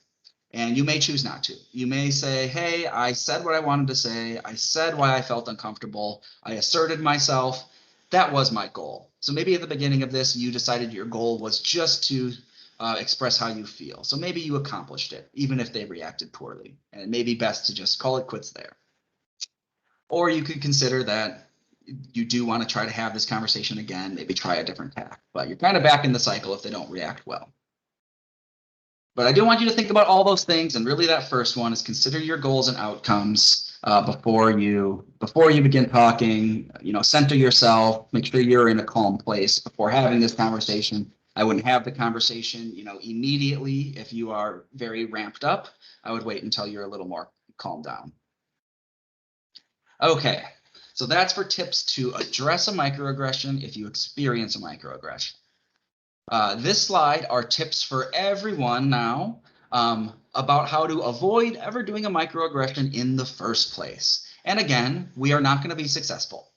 A: And you may choose not to. You may say, hey, I said what I wanted to say. I said why I felt uncomfortable. I asserted myself. That was my goal. So maybe at the beginning of this, you decided your goal was just to express how you feel. So maybe you accomplished it, even if they reacted poorly. And it may be best to just call it quits there. Or you could consider that you do want to try to have this conversation again, maybe try a different tack. But you're kind of back in the cycle if they don't react well. But I do want you to think about all those things, and really that first one is consider your goals and outcomes before you begin talking. You know, center yourself, make sure you're in a calm place before having this conversation. I wouldn't have the conversation, you know, immediately if you are very ramped up. I would wait until you're a little more calmed down. Okay, so that's for tips to address a microaggression if you experience a microaggression. This slide are tips for everyone now about how to avoid ever doing a microaggression in the first place. And again, we are not going to be successful.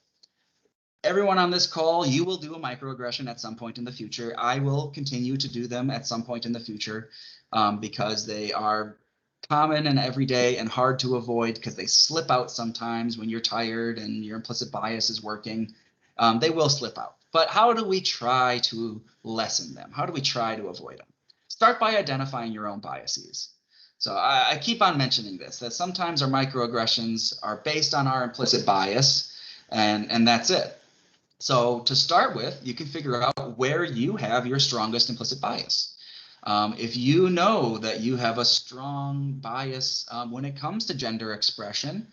A: Everyone on this call, you will do a microaggression at some point in the future. I will continue to do them at some point in the future because they are common and everyday and hard to avoid because they slip out sometimes when you're tired and your implicit bias is working. They will slip out. But how do we try to lessen them? How do we try to avoid them? Start by identifying your own biases. So I keep on mentioning this, that sometimes our microaggressions are based on our implicit bias, and that's it. So to start with, you can figure out where you have your strongest implicit bias. If you know that you have a strong bias when it comes to gender expression,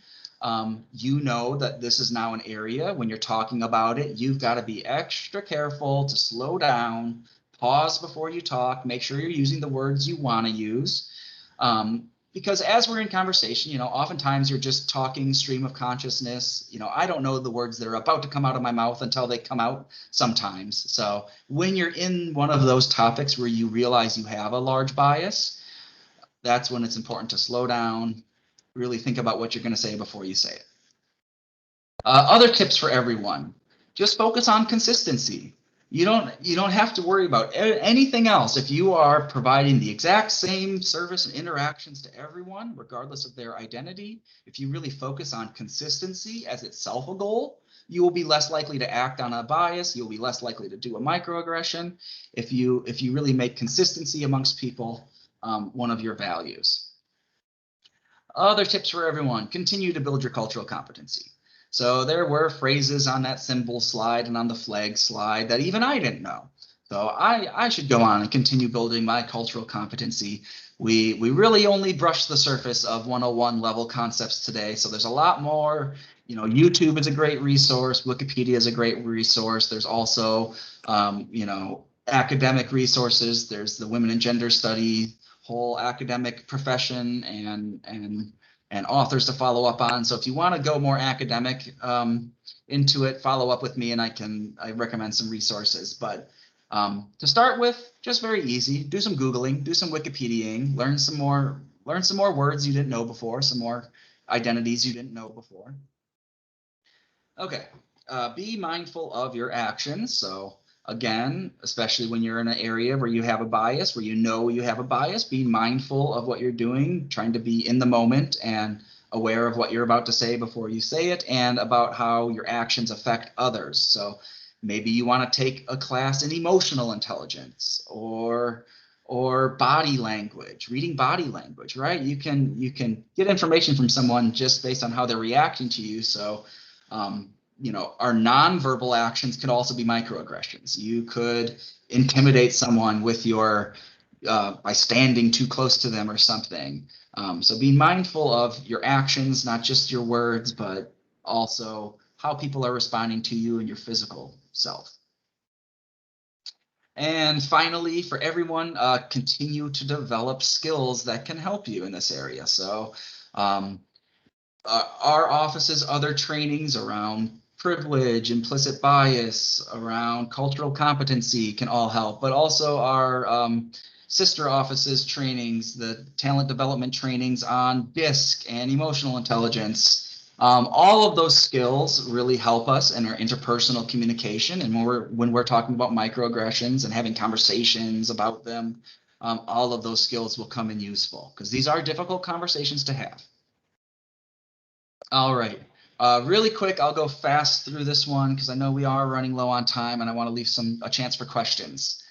A: you know that this is now an area when you're talking about it, you've got to be extra careful to slow down, pause before you talk, make sure you're using the words you want to use. Because as we're in conversation, you know, oftentimes you're just talking stream of consciousness. You know, I don't know the words that are about to come out of my mouth until they come out sometimes. So when you're in one of those topics where you realize you have a large bias, that's when it's important to slow down, really think about what you're going to say before you say it. Other tips for everyone, just focus on consistency. You don't have to worry about anything else. If you are providing the exact same service and interactions to everyone, regardless of their identity, if you really focus on consistency as itself a goal, you will be less likely to act on a bias. You'll be less likely to do a microaggression if you really make consistency amongst people one of your values. Other tips for everyone, continue to build your cultural competency. So there were phrases on that symbol slide and on the flag slide that even I didn't know. So I should go on and continue building my cultural competency. We really only brushed the surface of 101 level concepts today. So there's a lot more. You know, YouTube is a great resource. Wikipedia is a great resource. There's also, you know, academic resources. There's the Women and Gender Study, whole academic profession, and authors to follow up on. So if you want to go more academic into it, follow up with me, and I recommend some resources. But to start with, just very easy. Do some Googling, do some Wikipediaing, learn some more words you didn't know before, some more identities you didn't know before. Okay, be mindful of your actions. So again, especially when you're in an area where you have a bias, where you know you have a bias, be mindful of what you're doing, trying to be in the moment and aware of what you're about to say before you say it, and about how your actions affect others. So maybe you want to take a class in emotional intelligence or body language, reading body language, right? You can get information from someone just based on how they're reacting to you. So our nonverbal actions could also be microaggressions. You could intimidate someone with your by standing too close to them or something. So be mindful of your actions, not just your words, but also how people are responding to you and your physical self. And finally, for everyone, continue to develop skills that can help you in this area. So our office's other trainings around privilege, implicit bias, around cultural competency can all help, but also our sister offices trainings, the talent development trainings on DISC and emotional intelligence. All of those skills really help us in our interpersonal communication. And when we're talking about microaggressions and having conversations about them, all of those skills will come in useful because these are difficult conversations to have. All right, really quick, I'll go fast through this one because I know we are running low on time and I want to leave a chance for questions.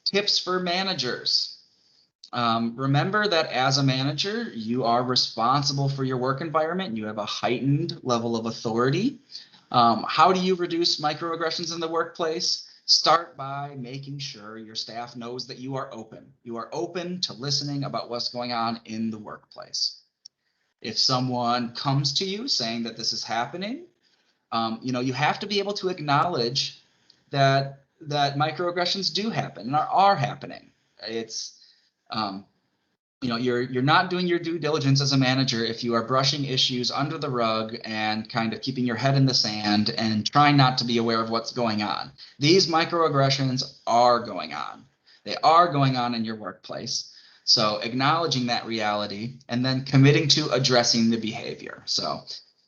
A: Tips for managers. Remember that as a manager, you are responsible for your work environment. You have a heightened level of authority. How do you reduce microaggressions in the workplace? Start by making sure your staff knows that you are open. You are open to listening about what's going on in the workplace. If someone comes to you saying that this is happening, you have to be able to acknowledge that microaggressions do happen and are happening. It's you're not doing your due diligence as a manager if you are brushing issues under the rug and kind of keeping your head in the sand and trying not to be aware of what's going on. These microaggressions are going on. They are going on in your workplace. So acknowledging that reality and then committing to addressing the behavior. So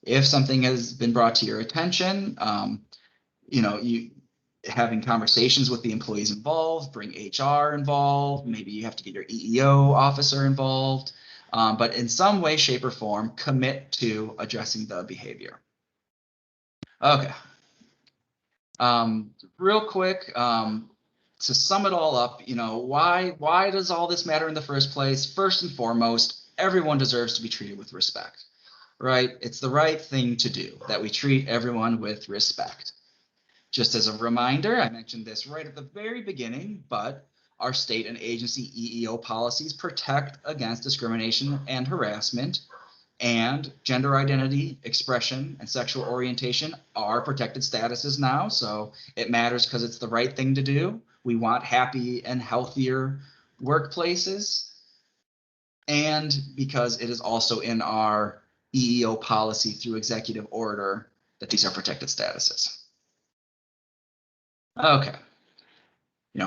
A: if something has been brought to your attention, you having conversations with the employees involved, bring HR involved, maybe you have to get your EEO officer involved, but in some way, shape, or form, commit to addressing the behavior. Okay. Real quick, to sum it all up, why does all this matter in the first place? First and foremost, everyone deserves to be treated with respect, right? It's the right thing to do, that we treat everyone with respect. Just as a reminder, I mentioned this right at the very beginning, but our state and agency EEO policies protect against discrimination and harassment, and gender identity, expression, and sexual orientation are protected statuses now. So it matters because it's the right thing to do. We want happy and healthier workplaces, and because it is also in our EEO policy through executive order that these are protected statuses. Okay.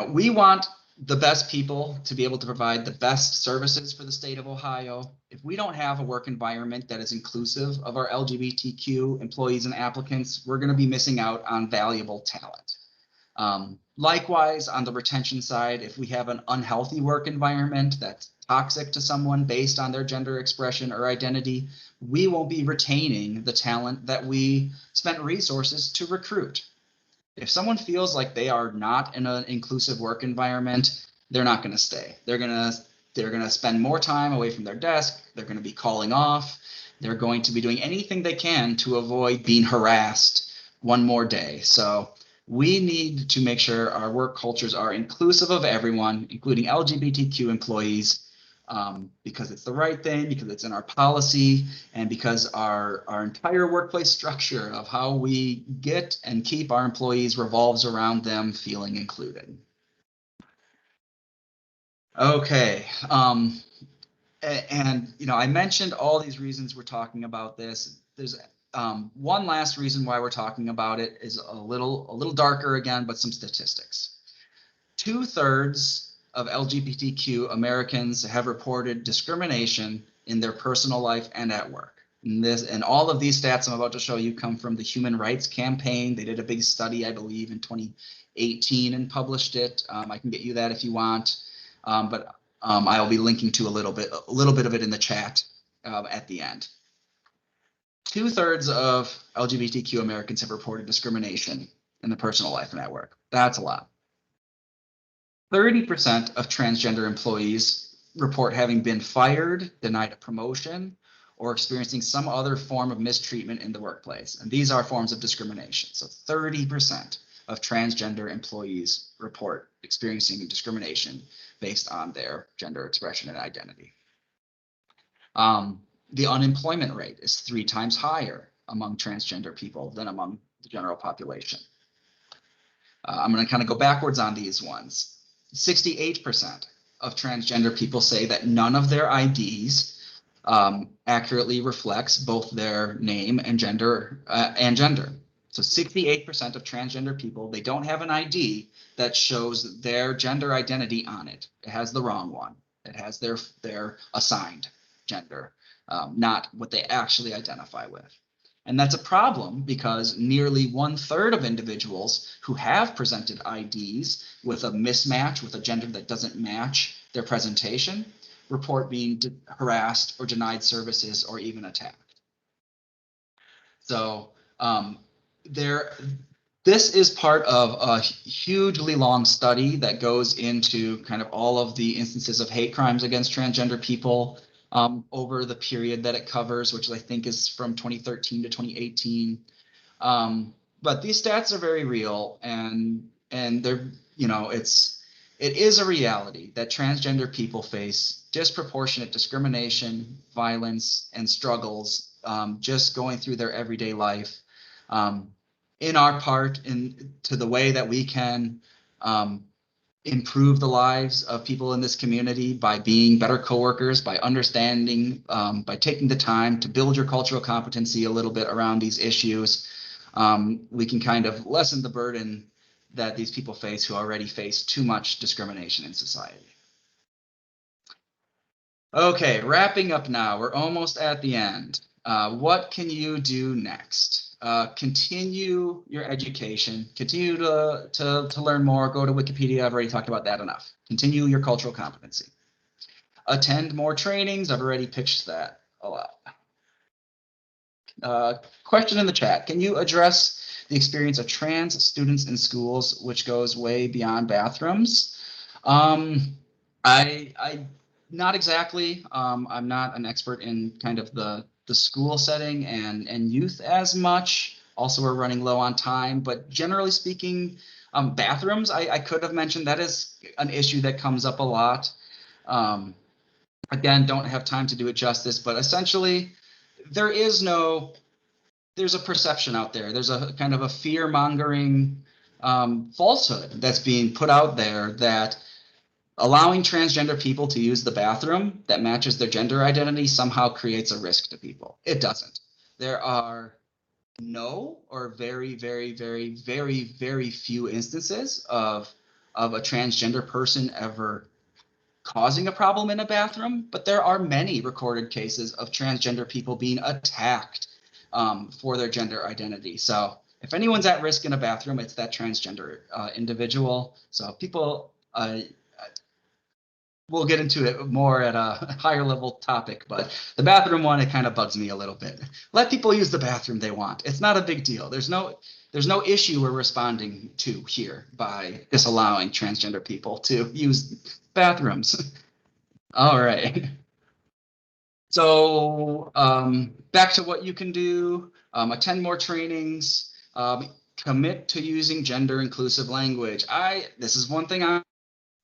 A: We want the best people to be able to provide the best services for the state of Ohio. If we don't have a work environment that is inclusive of our LGBTQ employees and applicants, we're going to be missing out on valuable talent. Likewise, on the retention side, if we have an unhealthy work environment that's toxic to someone based on their gender expression or identity, we won't be retaining the talent that we spent resources to recruit. If someone feels like they are not in an inclusive work environment, they're not going to stay. They're going to spend more time away from their desk. They're going to be calling off. They're going to be doing anything they can to avoid being harassed one more day. So we need to make sure our work cultures are inclusive of everyone, including LGBTQ employees, because it's the right thing, because it's in our policy, and because our entire workplace structure of how we get and keep our employees revolves around them feeling included. Okay. And you know, I mentioned all these reasons we're talking about this. There's one last reason why we're talking about it is a little darker again, but some statistics. 2/3 of LGBTQ Americans have reported discrimination in their personal life and at work. And all of these stats I'm about to show you come from the Human Rights Campaign. They did a big study, I believe, in 2018 and published it. I can get you that if you want, but I'll be linking to a little bit of it in the chat at the end. 2/3 of LGBTQ Americans have reported discrimination in their personal life and at work. That's a lot. 30% of transgender employees report having been fired, denied a promotion, or experiencing some other form of mistreatment in the workplace. And these are forms of discrimination. So 30% of transgender employees report experiencing discrimination based on their gender expression and identity. The unemployment rate is 3 times higher among transgender people than among the general population. I'm going to kind of go backwards on these ones. 68% of transgender people say that none of their IDs accurately reflects both their name and gender. So 68% of transgender people, they don't have an ID that shows their gender identity on it. It has the wrong one. It has their assigned gender, not what they actually identify with. And that's a problem because nearly 1/3 of individuals who have presented IDs with a mismatch, with a gender that doesn't match their presentation, report being harassed or denied services or even attacked. So this is part of a hugely long study that goes into kind of all of the instances of hate crimes against transgender people over the period that it covers, which I think is from 2013 to 2018. But these stats are very real, and they're, you know, it is a reality that transgender people face disproportionate discrimination, violence, and struggles just going through their everyday life. In our part, to the way that we can improve the lives of people in this community by being better coworkers, by understanding, by taking the time to build your cultural competency a little bit around these issues, we can kind of lessen the burden that these people face who already face too much discrimination in society. Okay, wrapping up now. We're almost at the end. What can you do next? Continue your education, continue to learn more, go to Wikipedia. I've already talked about that enough. Continue your cultural competency. Attend more trainings. I've already pitched that a lot. Question in the chat. Can you address the experience of trans students in schools, which goes way beyond bathrooms? Not exactly. I'm not an expert in kind of the school setting and youth as much. Also, we're running low on time, but generally speaking, bathrooms, I could have mentioned that is an issue that comes up a lot. Again, don't have time to do it justice, but essentially there's a perception out there. There's a kind of a fear-mongering falsehood that's being put out there that allowing transgender people to use the bathroom that matches their gender identity somehow creates a risk to people. It doesn't. There are no or very, very, very, very, very few instances of a transgender person ever causing a problem in a bathroom, but there are many recorded cases of transgender people being attacked for their gender identity. So if anyone's at risk in a bathroom, it's that transgender individual. So people, we'll get into it more at a higher level topic, but the bathroom one, it kind of bugs me a little bit. Let people use the bathroom they want. It's not a big deal. There's no issue we're responding to here by disallowing transgender people to use bathrooms. All right. So back to what you can do, attend more trainings, commit to using gender inclusive language. This is one thing I'm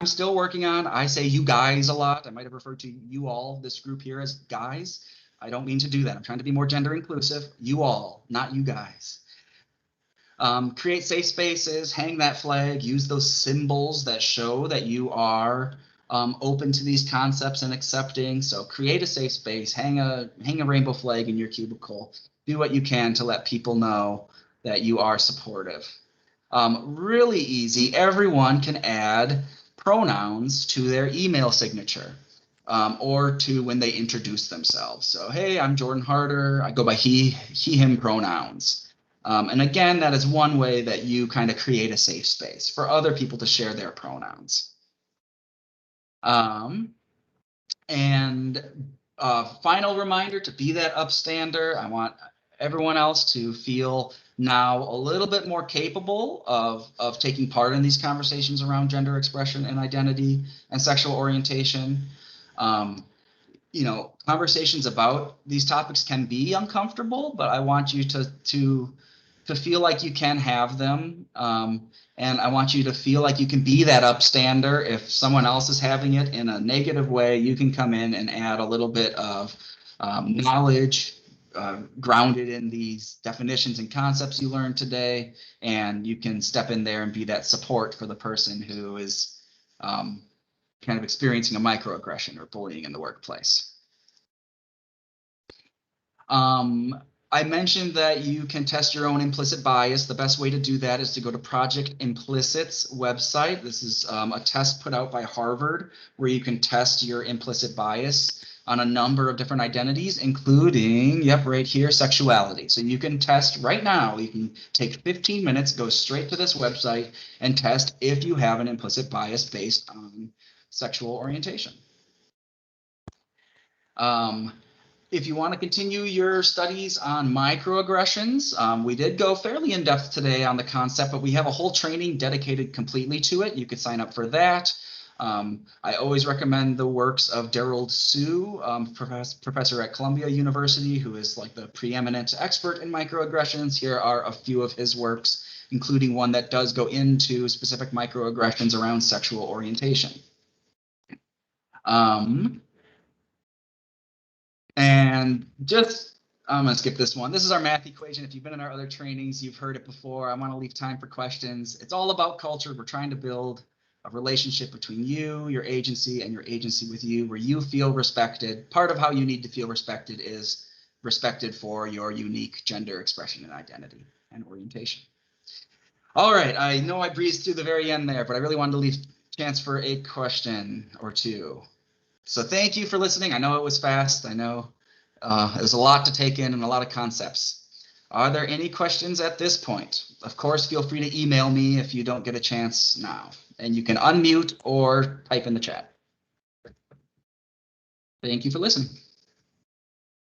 A: still working on. I say you guys a lot. I might have referred to you all, this group here, as guys. I don't mean to do that. I'm trying to be more gender inclusive. You all, not you guys. Create safe spaces, hang that flag, use those symbols that show that you are open to these concepts and accepting. So create a safe space, hang a rainbow flag in your cubicle, do what you can to let people know that you are supportive. Really easy, everyone can add pronouns to their email signature or to when they introduce themselves. So, hey, I'm Jordan Harder, I go by he, him pronouns. And again, that is one way that you kind of create a safe space for other people to share their pronouns. Final reminder to be that upstander. I want everyone else to feel now a little bit more capable of taking part in these conversations around gender expression and identity and sexual orientation. You know, conversations about these topics can be uncomfortable, but I want you to feel like you can have them. And I want you to feel like you can be that upstander. If someone else is having it in a negative way, you can come in and add a little bit of knowledge grounded in these definitions and concepts you learned today. And you can step in there and be that support for the person who is kind of experiencing a microaggression or bullying in the workplace. I mentioned that you can test your own implicit bias. The best way to do that is to go to Project Implicit's website. This is a test put out by Harvard where you can test your implicit bias on a number of different identities, including, yep, right here, sexuality. So you can test right now. You can take 15 minutes, go straight to this website and test if you have an implicit bias based on sexual orientation. If you want to continue your studies on microaggressions, we did go fairly in depth today on the concept, but we have a whole training dedicated completely to it. You could sign up for that. I always recommend the works of Daryl Sue, professor at Columbia University, who is like the preeminent expert in microaggressions. Here are a few of his works, including one that does go into specific microaggressions around sexual orientation. And just, I'm going to skip this one. This is our math equation. If you've been in our other trainings, you've heard it before. I want to leave time for questions. It's all about culture. We're trying to build a relationship between you, your agency, and your agency with you, where you feel respected. Part of how you need to feel respected is respected for your unique gender expression and identity and orientation. All right, I know I breezed through the very end there, but I really wanted to leave a chance for a question or two. So thank you for listening. I know it was fast. I know it was a lot to take in and a lot of concepts. Are there any questions at this point? Of course, feel free to email me if you don't get a chance now. And you can unmute or type in the chat. Thank you for listening.